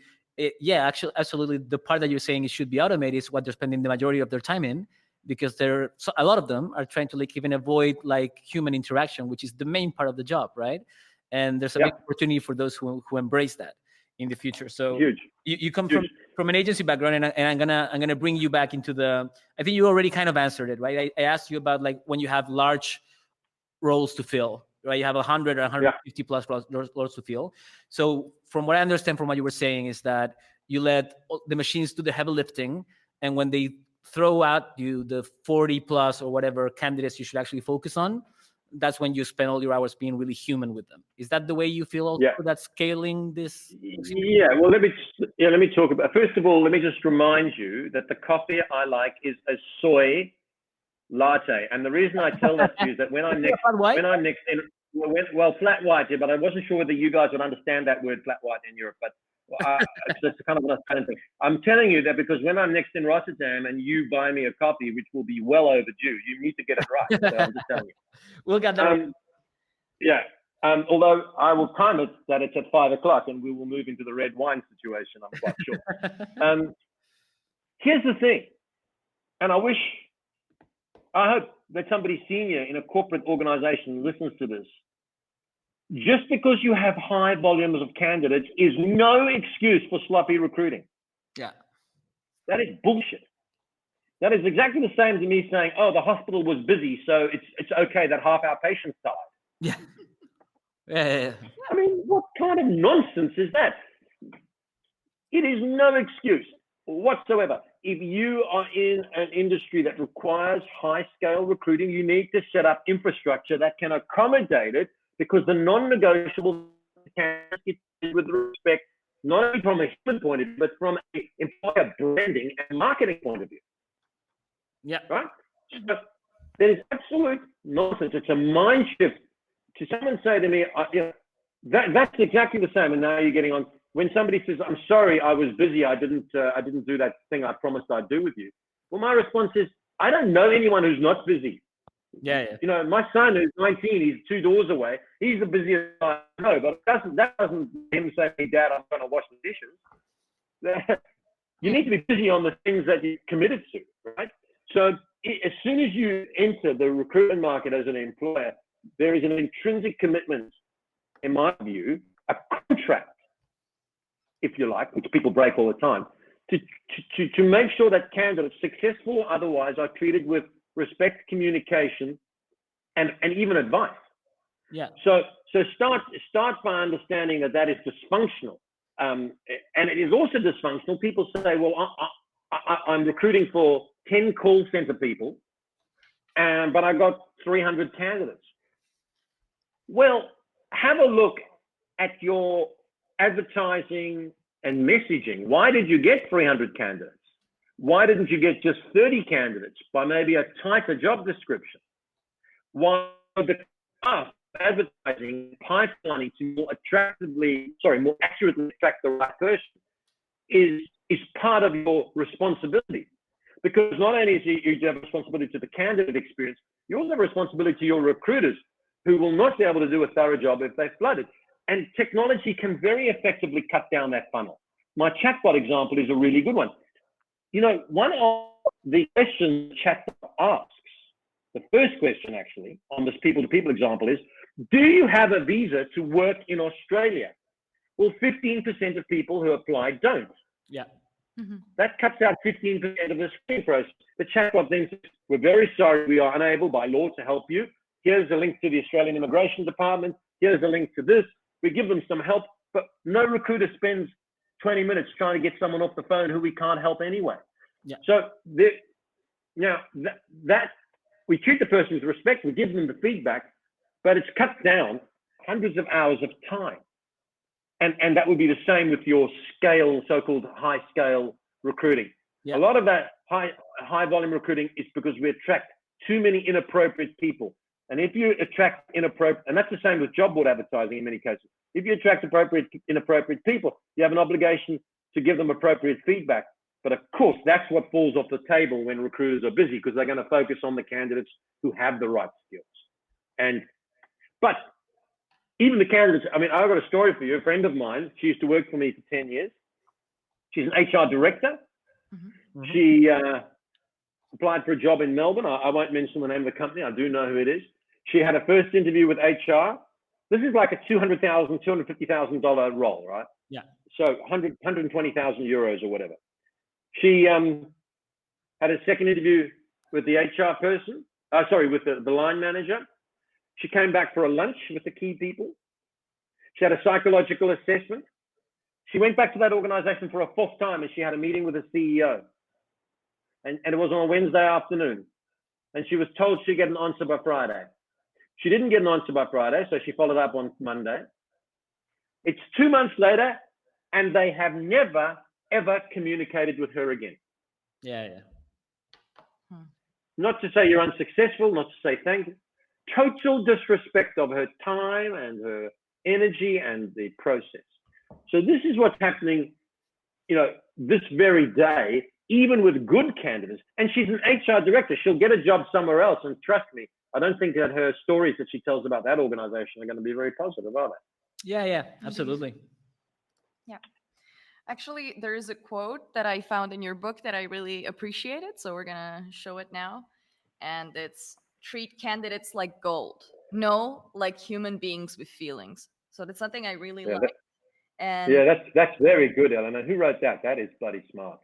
actually, absolutely, the part that you're saying it should be automated is what they're spending the majority of their time in, because a lot of them are trying to even avoid human interaction, which is the main part of the job, right? And there's a big opportunity for those who embrace that in the future. So huge. You come from an agency background, and I'm gonna bring you back into the. I think you already kind of answered it, right? I asked you about when you have large roles to fill, right? You have 100 or 150 plus roles to fill. So from what I understand from what you were saying is that you let the machines do the heavy lifting, and when they throw out you the 40 plus or whatever candidates you should actually focus on, that's when you spend all your hours being really human with them. Is that the way you feel also that scaling this? Yeah, well, let me talk about, first of all, let me just remind you that the coffee I like is a soy latte. And the reason I tell that to you is that when I'm next in, flat white, but I wasn't sure whether you guys would understand that word flat white in Europe, but it's kind of an Australian thing. I'm telling you that because when I'm next in Rotterdam and you buy me a coffee, which will be well overdue, you need to get it right. So I'm just telling you. We'll get that. Although I will time it that it's at 5 o'clock and we will move into the red wine situation, I'm quite sure. Here's the thing, and I hope that somebody senior in a corporate organization listens to this. Just because you have high volumes of candidates is no excuse for sloppy recruiting. Yeah. That is bullshit. That is exactly the same to me saying, oh, the hospital was busy, so it's okay that half our patients died. Yeah. Yeah. I mean, what kind of nonsense is that? It is no excuse whatsoever. If you are in an industry that requires high-scale recruiting, you need to set up infrastructure that can accommodate it, because the non-negotiable can get with respect, not only from a human point of view, but from an employer branding and marketing point of view. Yeah. Right? So there is absolute nonsense. It's a mind shift. To someone say to me, that's exactly the same. And now you're getting on. When somebody says, I'm sorry, I was busy. I didn't do that thing I promised I'd do with you. Well, my response is, I don't know anyone who's not busy. Yeah. You know, my son who's 19, he's 2 doors away. He's the busiest I know, but that doesn't him say, hey, Dad, I'm going to wash the dishes. You need to be busy on the things that you're committed to, right? So as soon as you enter the recruitment market as an employer, there is an intrinsic commitment, in my view, a contract, if you like, which people break all the time, to make sure that candidates, successful or otherwise, are treated with respect, communication, and even advice. Yeah. So start by understanding that is dysfunctional, and it is also dysfunctional. People say, well, I'm recruiting for 10 call center people, but I got 300 candidates. Well, have a look at your advertising and messaging. Why did you get 300 candidates? Why didn't you get just 30 candidates by maybe a tighter job description? Why the advertising pipelining to more accurately attract the right person is part of your responsibility. Because not only do you have responsibility to the candidate experience, you also have responsibility to your recruiters, who will not be able to do a thorough job if they flood it. And technology can very effectively cut down that funnel. My chatbot example is a really good one. You know, one of the questions chatbot asks, the first question actually on this people-to-people example is, do you have a visa to work in Australia? Well, 15% of people who apply don't. Yeah. Mm-hmm. That cuts out 15% of the screening process. The chatbot then says, we're very sorry, we are unable by law to help you. Here's a link to the Australian Immigration Department. Here's a link to this. We give them some help, but no recruiter spends 20 minutes trying to get someone off the phone who we can't help anyway. Yeah. So now that we treat the person with respect, we give them the feedback, but it's cut down hundreds of hours of time. And that would be the same with your scale, so-called high scale recruiting. Yeah. A lot of that high volume recruiting is because we attract too many inappropriate people. And if you attract inappropriate, and that's the same with job board advertising in many cases, if you attract inappropriate people, you have an obligation to give them appropriate feedback. But of course, that's what falls off the table when recruiters are busy, because they're going to focus on the candidates who have the right skills. But even the candidates, I mean, I've got a story for you. A friend of mine, she used to work for me for 10 years. She's an HR director. Mm-hmm. Mhm. She applied for a job in Melbourne. I won't mention the name of the company. I do know who it is. She had a first interview with HR. This is like a $200,000, $250,000 role, right? Yeah. So 120,000 euros or whatever. She had a second interview with the HR person. With the line manager. She came back for a lunch with the key people. She had a psychological assessment. She went back to that organization for a fourth time, and she had a meeting with the CEO. And it was on a Wednesday afternoon. And she was told she'd get an answer by Friday. She didn't get an answer by Friday, so she followed up on Monday. It's 2 months later, and they have never, ever communicated with her again. Yeah. Not to say you're unsuccessful, not to say thank you. Total disrespect of her time and her energy and the process. So this is what's happening, this very day, even with good candidates. And she's an HR director. She'll get a job somewhere else. And trust me, I don't think that her stories that she tells about that organization are going to be very positive, are they? Yeah, absolutely. Yeah. Actually, there is a quote that I found in your book that I really appreciated. So we're going to show it now. And it's, treat candidates like gold. No, like human beings with feelings. So that's something I really like. That's very good, Eleanor. Who wrote that? That is bloody smart.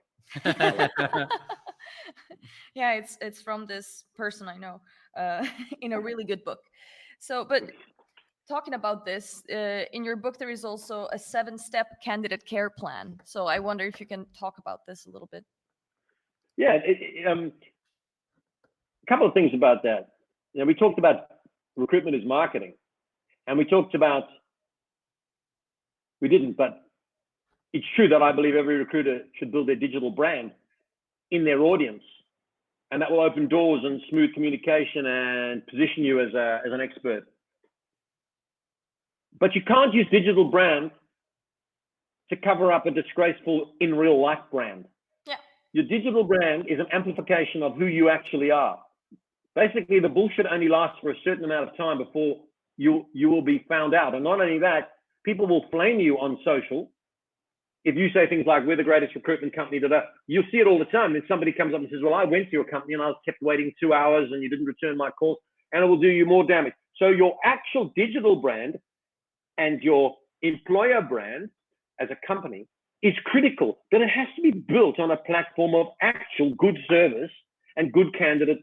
Yeah, it's from this person I know in a really good book. So, but talking about this, in your book, there is also a 7-step candidate care plan. So I wonder if you can talk about this a little bit. Yeah, a couple of things about that. We talked about recruitment as marketing, and we didn't, but it's true that I believe every recruiter should build their digital brand in their audience, and that will open doors and smooth communication and position you as an expert. But you can't use digital brand to cover up a disgraceful in real life brand. Yeah. Your digital brand is an amplification of who you actually are. Basically, the bullshit only lasts for a certain amount of time before you will be found out. And not only that, people will flame you on social. If you say things like, we're the greatest recruitment company, you'll see it all the time. Then somebody comes up and says, well, I went to your company and I was kept waiting 2 hours and you didn't return my calls, and it will do you more damage. So your actual digital brand and your employer brand as a company is critical, but it has to be built on a platform of actual good service and good candidate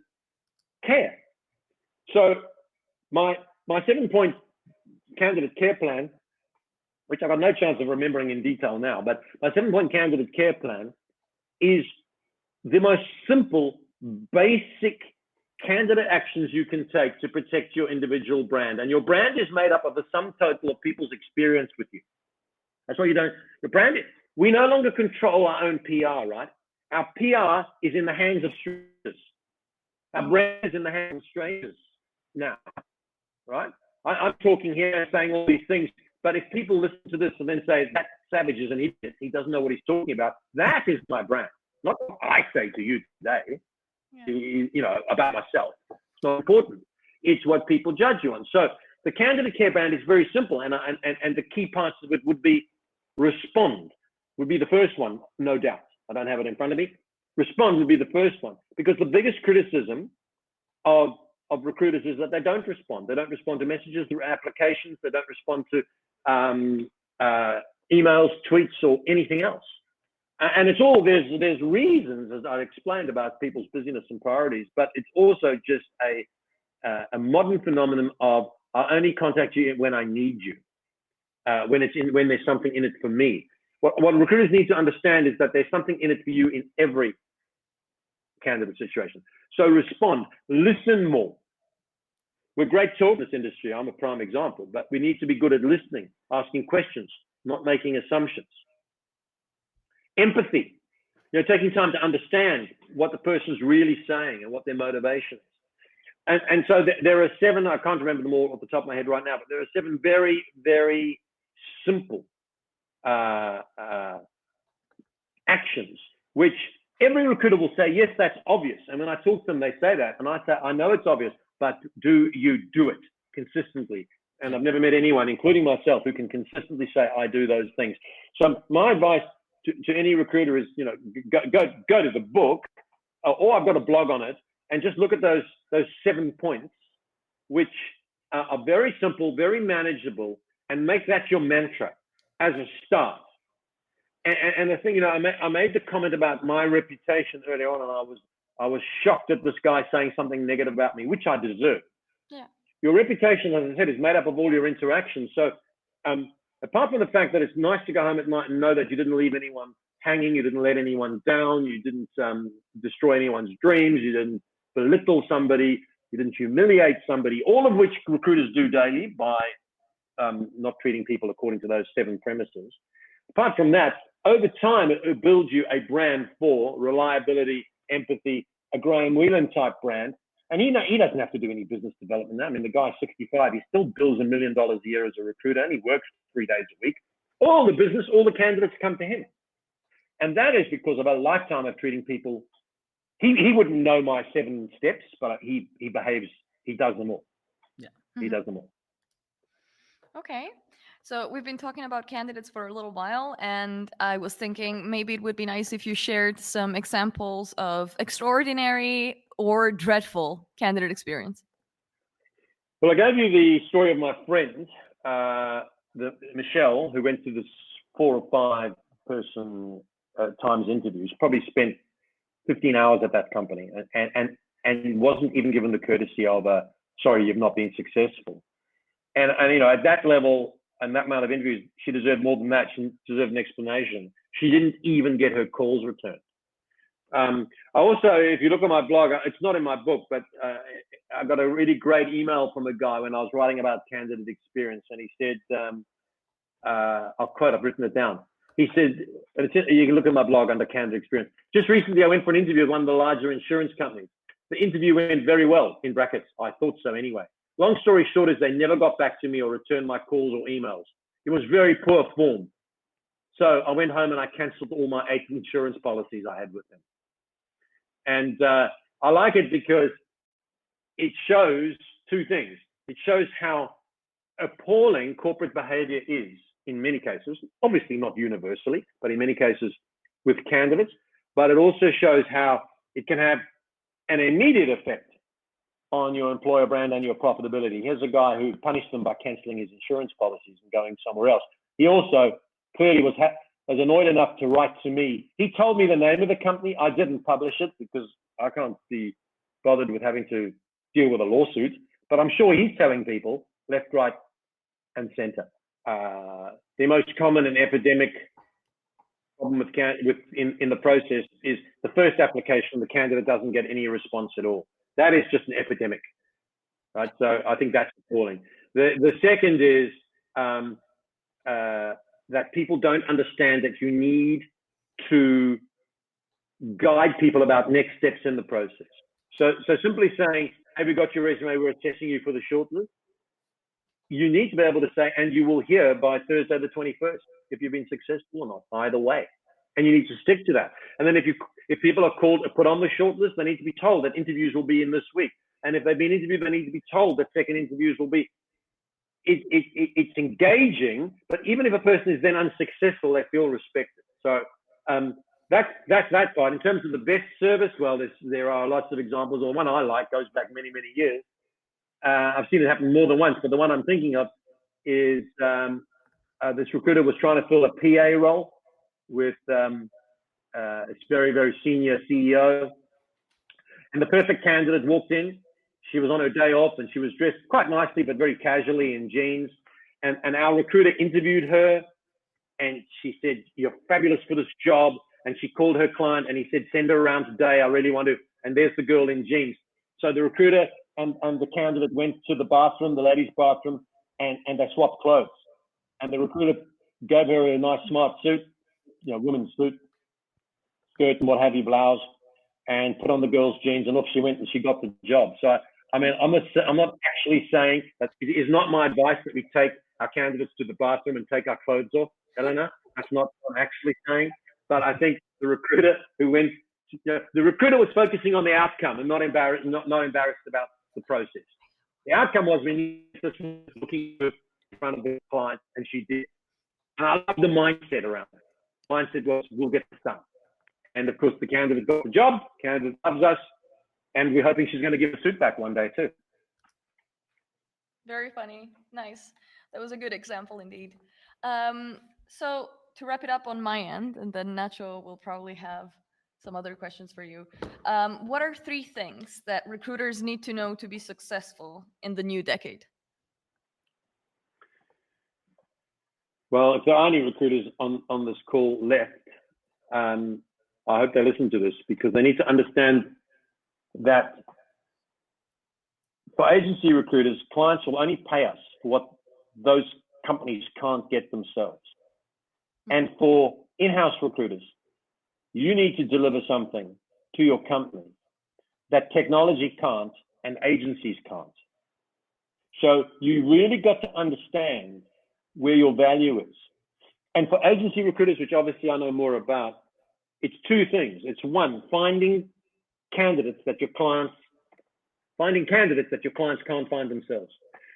care. So my 7-point candidate care plan, which I've got no chance of remembering in detail now, but my 7-point candidate care plan is the most simple, basic candidate actions you can take to protect your individual brand. And your brand is made up of the sum total of people's experience with you. That's why you don't, your brand is, we no longer control our own PR, right? Our PR is in the hands of strangers. Our brand is in the hands of strangers now, right? I'm talking here saying all these things, but if people listen to this and then say, that Savage is an idiot, he doesn't know what he's talking about, that is my brand. Not what I say to you today, you know, about myself. It's not important. It's what people judge you on. So the candidate care brand is very simple, and the key parts of it would be respond, would be the first one, no doubt. I don't have it in front of me. Respond would be the first one, because the biggest criticism of recruiters is that they don't respond. They don't respond to messages through applications. They don't respond to emails, tweets, or anything else. And it's all, there's reasons, as I explained, about people's busyness and priorities, but it's also just a modern phenomenon of I only contact you when I need you, when there's something in it for me. What recruiters need to understand is that there's something in it for you in every candidate situation. So respond, listen more. We're great talking in this industry. I'm a prime example, but we need to be good at listening, asking questions, not making assumptions. Empathy, you know, taking time to understand what the person's really saying and what their motivation is. And so there are 7, I can't remember them all off the top of my head right now, but there are 7 very, very simple actions, which every recruiter will say, yes, that's obvious. And when I talk to them, they say that. And I say, I know it's obvious, but do you do it consistently? And I've never met anyone, including myself, who can consistently say, I do those things. So my advice to any recruiter is, you know, go to the book, or I've got a blog on it, and just look at those 7 points, which are very simple, very manageable, and make that your mantra as a start. And the thing, you know, I made the comment about my reputation early on, and I was shocked at this guy saying something negative about me, which I deserve. Yeah. Your reputation, as I said, is made up of all your interactions. So apart from the fact that it's nice to go home at night and know that you didn't leave anyone hanging, you didn't let anyone down, you didn't destroy anyone's dreams, you didn't belittle somebody, you didn't humiliate somebody, all of which recruiters do daily by not treating people according to those 7 premises. Apart from that, over time, it builds you a brand for reliability, empathy, a Graham Whelan type brand. And he doesn't have to do any business development now. I mean, the guy's 65, he still bills $1 million a year as a recruiter, and he works 3 days a week. All the business, all the candidates come to him. And that is because of a lifetime of treating people. He wouldn't know my 7 steps, but he does them all. Yeah. He does them all. Okay. So we've been talking about candidates for a little while, and I was thinking maybe it would be nice if you shared some examples of extraordinary or dreadful candidate experience. Well, I gave you the story of my friend, Michelle, who went to this 4 or 5 person times interviews, probably spent 15 hours at that company and wasn't even given the courtesy of sorry, you've not been successful. And you know, at that level and that amount of interviews, she deserved more than that. She deserved an explanation. She didn't even get her calls returned. I also, if you look at my blog, it's not in my book, but I got a really great email from a guy when I was writing about candidate experience, and he said, I'll quote, I've written it down. He said, you can look at my blog under candidate experience. Just recently, I went for an interview with one of the larger insurance companies. The interview went very well, in brackets. I thought so anyway. Long story short is they never got back to me or returned my calls or emails. It was very poor form. So I went home and I canceled all my 8 insurance policies I had with them. And I like it because it shows 2 things. It shows how appalling corporate behavior is in many cases, obviously not universally, but in many cases with candidates. But it also shows how it can have an immediate effect on your employer brand and your profitability. Here's a guy who punished them by canceling his insurance policies and going somewhere else. He also clearly was was annoyed enough to write to me. He told me the name of the company. I didn't publish it because I can't be bothered with having to deal with a lawsuit. But I'm sure he's telling people left, right, and center. The most common and epidemic problem in the process is the first application, the candidate doesn't get any response at all. That is just an epidemic, right? So I think that's appalling. The second is that people don't understand that you need to guide people about next steps in the process. So simply saying, have you got your resume? We're assessing you for the shortlist. You need to be able to say, and you will hear by Thursday the 21st if you've been successful or not, either way. And you need to stick to that. And then if people are put on the shortlist, they need to be told that interviews will be in this week. And if they've been interviewed, they need to be told that second interviews will be. It's engaging, but even if a person is then unsuccessful, they feel respected. So that's that part. In terms of the best service, well, there are lots of examples. Or one I like goes back many, many years. I've seen it happen more than once, but the one I'm thinking of is this recruiter was trying to fill a PA role with its very, very senior CEO. And the perfect candidate walked in. She was on her day off and she was dressed quite nicely, but very casually in jeans. And our recruiter interviewed her and she said, you're fabulous for this job. And she called her client and he said, send her around today. I really want to. And there's the girl in jeans. So the recruiter and the candidate went to the bathroom, the ladies' bathroom, and they swapped clothes. And the recruiter gave her a nice smart suit, women's suit, skirt and what have you, blouse, and put on the girl's jeans, and off she went and she got the job. So, I mean, I'm not actually saying that it is not my advice that we take our candidates to the bathroom and take our clothes off, Eleanor. That's not what I'm actually saying. But I think the recruiter who went, the recruiter was focusing on the outcome and not embarrassed about the process. The outcome was when she was looking in front of the client, and she did. And I love the mindset around it. The mindset was, we'll get this done. And of course, the candidate got the job. Candidate loves us, and we're hoping she's going to give a suit back one day too. Very funny. Nice. That was a good example indeed. So to wrap it up on my end, and then Nacho will probably have some other questions for you. What are 3 things that recruiters need to know to be successful in the new decade? Well, if there are any recruiters on this call left, I hope they listen to this, because they need to understand that for agency recruiters, clients will only pay us for what those companies can't get themselves. And for in-house recruiters, you need to deliver something to your company that technology can't and agencies can't. So you really got to understand where your value is. And for agency recruiters, which obviously I know more about, it's 2 things. It's one, finding candidates that your clients can't find themselves.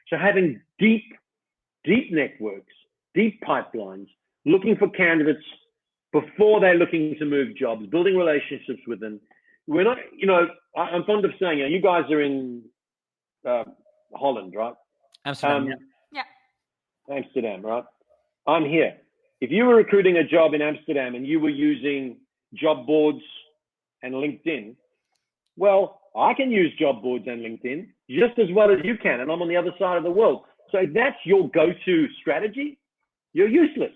So having deep networks, deep pipelines, looking for candidates before they're looking to move jobs, building relationships with them. We're not, I'm fond of saying, you guys are in Holland, right? Amsterdam. Yeah. Amsterdam, right? I'm here. If you were recruiting a job in Amsterdam and you were using job boards and LinkedIn, well, I can use job boards and LinkedIn just as well as you can, and I'm on the other side of the world. So if that's your go-to strategy, you're useless,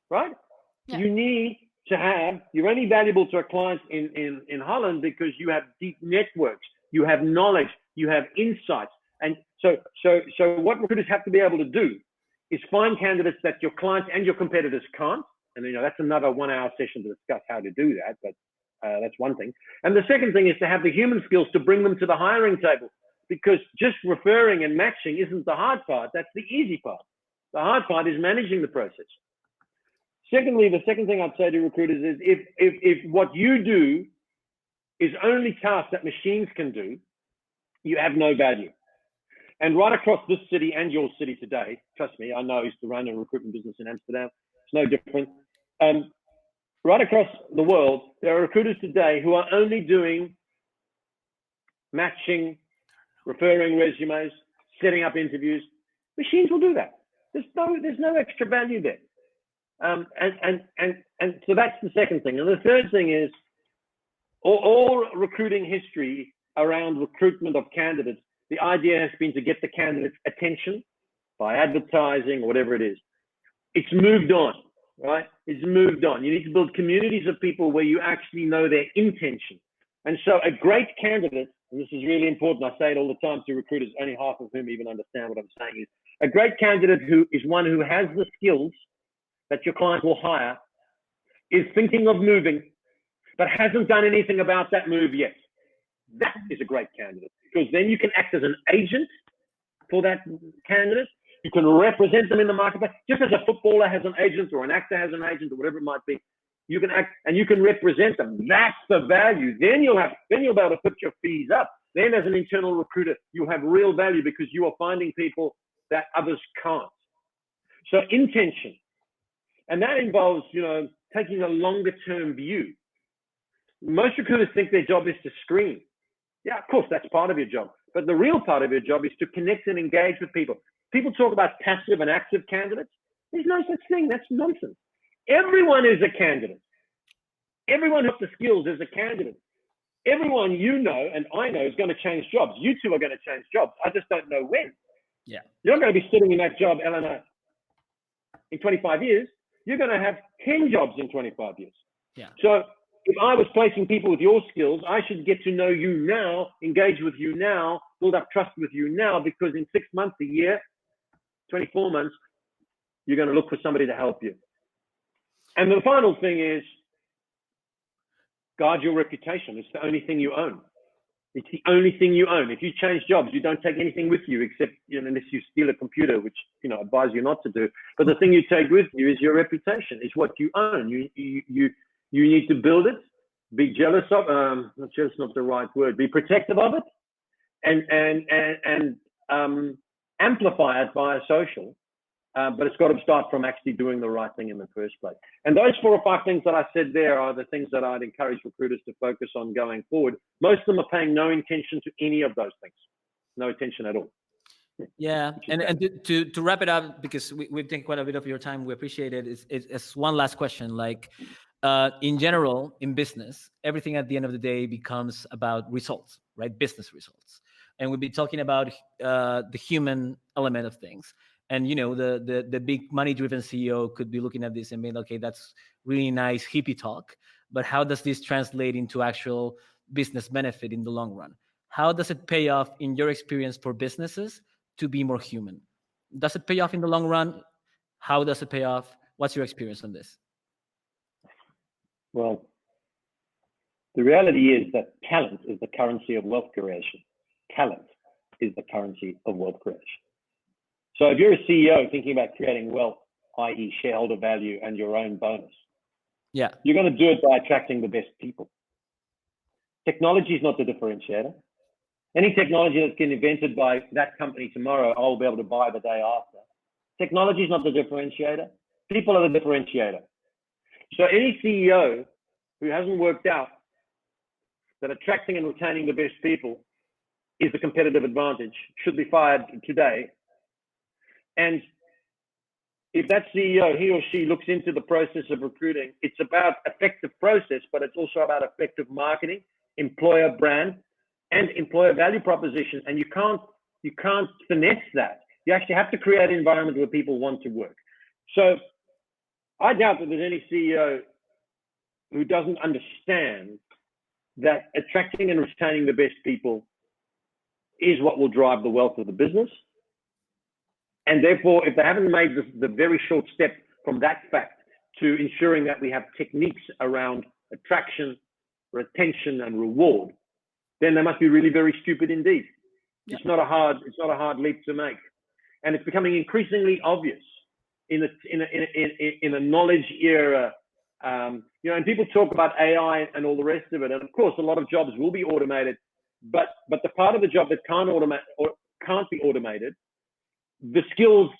right? Yeah. You need to have, you're only valuable to our clients in Holland because you have deep networks, you have knowledge, you have insights. And so what recruiters have to be able to do is find candidates that your clients and your competitors can't. And that's another 1-hour session to discuss how to do that, but that's one thing. And the second thing is to have the human skills to bring them to the hiring table, because just referring and matching isn't the hard part. That's the easy part. The hard part is managing the process. Secondly, the second thing I'd say to recruiters is if what you do is only tasks that machines can do, you have no value. And right across this city and your city today, trust me, I know I used to run a recruitment business in Amsterdam. It's no different. Right across the world, there are recruiters today who are only doing matching, referring resumes, setting up interviews. Machines will do that. There's no extra value there. And so that's the second thing. And the third thing is all recruiting history around recruitment of candidates, the idea has been to get the candidate's attention by advertising or whatever it is. It's moved on, right? It's moved on. You need to build communities of people where you actually know their intention. And so a great candidate, and this is really important, I say it all the time to recruiters, only half of whom even understand what I'm saying, is a great candidate who is one who has the skills that your client will hire, is thinking of moving, but hasn't done anything about that move yet. That is a great candidate, because then you can act as an agent for that candidate. You can represent them in the marketplace, just as a footballer has an agent or an actor has an agent or whatever it might be. You can act and you can represent them. That's the value. Then you'll be able to put your fees up. Then as an internal recruiter, you have real value because you are finding people that others can't. So intention. And that involves, taking a longer term view. Most recruiters think their job is to screen. Yeah, of course, that's part of your job. But the real part of your job is to connect and engage with people. People talk about passive and active candidates. There's no such thing. That's nonsense. Everyone is a candidate. Everyone with the skills is a candidate. Everyone you know and I know is going to change jobs. You two are going to change jobs. I just don't know when. Yeah. You're not going to be sitting in that job, Eleanor, in 25 years. You're going to have 10 jobs in 25 years. Yeah. So if I was placing people with your skills, I should get to know you now, engage with you now, build up trust with you now, because in 6 months, a year, 24 months, you're going to look for somebody to help you. And the final thing is guard your reputation. It's the only thing you own. It's the only thing you own. If you change jobs, you don't take anything with you except, unless you steal a computer, which, I advise you not to do. But the thing you take with you is your reputation. It's what you own. You need to build it, be jealous of, not jealous, not the right word, be protective of it, and amplify it via social. But it's got to start from actually doing the right thing in the first place. And those 4 or 5 things that I said there are the things that I'd encourage recruiters to focus on going forward. Most of them are paying no attention to any of those things. No attention at all. Yeah, and to wrap it up, because we've taken quite a bit of your time, we appreciate it. It's one last question. Like, in general, in business, everything at the end of the day becomes about results, right? Business results. And we'll be talking about the human element of things. And the big money-driven CEO could be looking at this and being, okay, that's really nice hippie talk, but how does this translate into actual business benefit in the long run? How does it pay off in your experience for businesses to be more human? Does it pay off in the long run? How does it pay off? What's your experience on this? Well, the reality is that talent is the currency of wealth creation. Talent is the currency of wealth creation. So if you're a CEO thinking about creating wealth, i.e. shareholder value and your own bonus, yeah, you're going to do it by attracting the best people. Technology is not the differentiator. Any technology that's getting invented by that company tomorrow, I'll be able to buy the day after. Technology is not the differentiator. People are the differentiator. So any CEO who hasn't worked out that attracting and retaining the best people is the competitive advantage should be fired today. And if that CEO, he or she looks into the process of recruiting, it's about effective process, but it's also about effective marketing, employer brand, and employer value proposition. And you can't finesse that. You actually have to create an environment where people want to work. So I doubt that there's any CEO who doesn't understand that attracting and retaining the best people is what will drive the wealth of the business. And therefore, if they haven't made the very short step from that fact to ensuring that we have techniques around attraction, retention, and reward, then they must be really very stupid indeed. Yep. It's not a hard leap to make, and it's becoming increasingly obvious in a knowledge era. And people talk about AI and all the rest of it, and of course, a lot of jobs will be automated, but the part of the job that can't be automated, the skills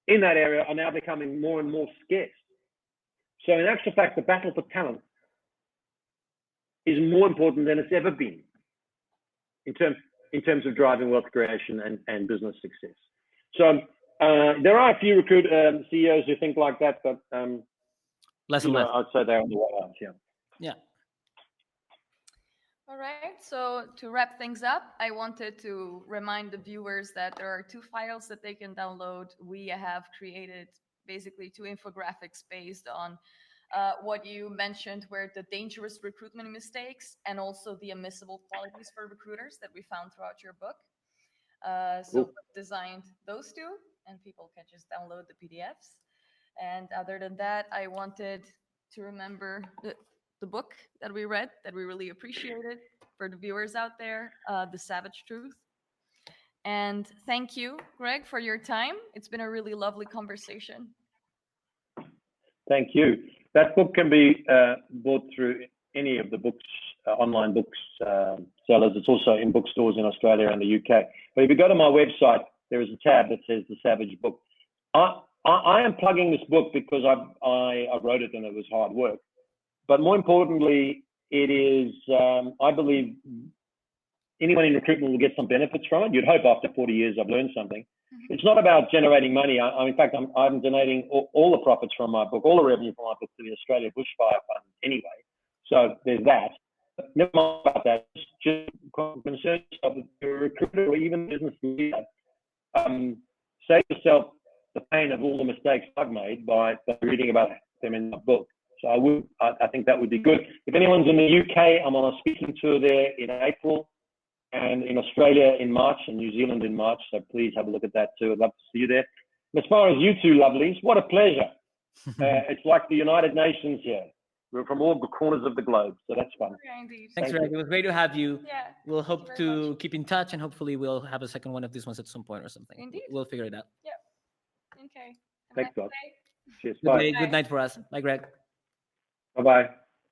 in that area are now becoming more and more scarce. So in actual fact, the battle for talent is more important than it's ever been in terms of driving wealth creation and business success. So There are a few CEOs who think like that, but Less and less. I'd say they're on the way out. Yeah. Yeah. All right, so to wrap things up, I wanted to remind the viewers that there are 2 files that they can download. We have created basically 2 infographics based on what you mentioned, where the dangerous recruitment mistakes and also the immiscible qualities for recruiters that we found throughout your book. So Cool. designed those 2, and people can just download the PDFs. And other than that, I wanted to remember the book that we read that we really appreciated for the viewers out there, The Savage Truth. And thank you, Greg, for your time. It's been a really lovely conversation. Thank you. That book can be bought through any of the books, online books sellers. It's also in bookstores in Australia and the UK. But if you go to my website, there is a tab that says The Savage Book. I am plugging this book because I wrote it and it was hard work. But more importantly, it is, I believe, anyone in recruitment will get some benefits from it. You'd hope after 40 years I've learned something. Mm-hmm. It's not about generating money. In fact, I'm donating all the profits from my book, all the revenue from my book to the Australia Bushfire Fund anyway. So there's that. But never mind about that. Just concern yourself with a recruiter or even business leader. Save yourself the pain of all the mistakes I've made by reading about them in the book. So I think that would be good. If anyone's in the UK, I'm on a speaking tour there in April, and in Australia in March, and New Zealand in March. So please have a look at that too. I'd love to see you there. And as far as you 2 lovelies, what a pleasure. It's like the United Nations here. We're from all the corners of the globe, so that's fun. Yeah, indeed. Thanks, Greg. It was great to have you. Yeah. We'll hope to keep in touch, and hopefully we'll have a second one of these ones at some point or something. Indeed. We'll figure it out. Yeah. Okay. Thanks, God. Cheers. Good Bye. night for us. Bye, Greg. Bye-bye.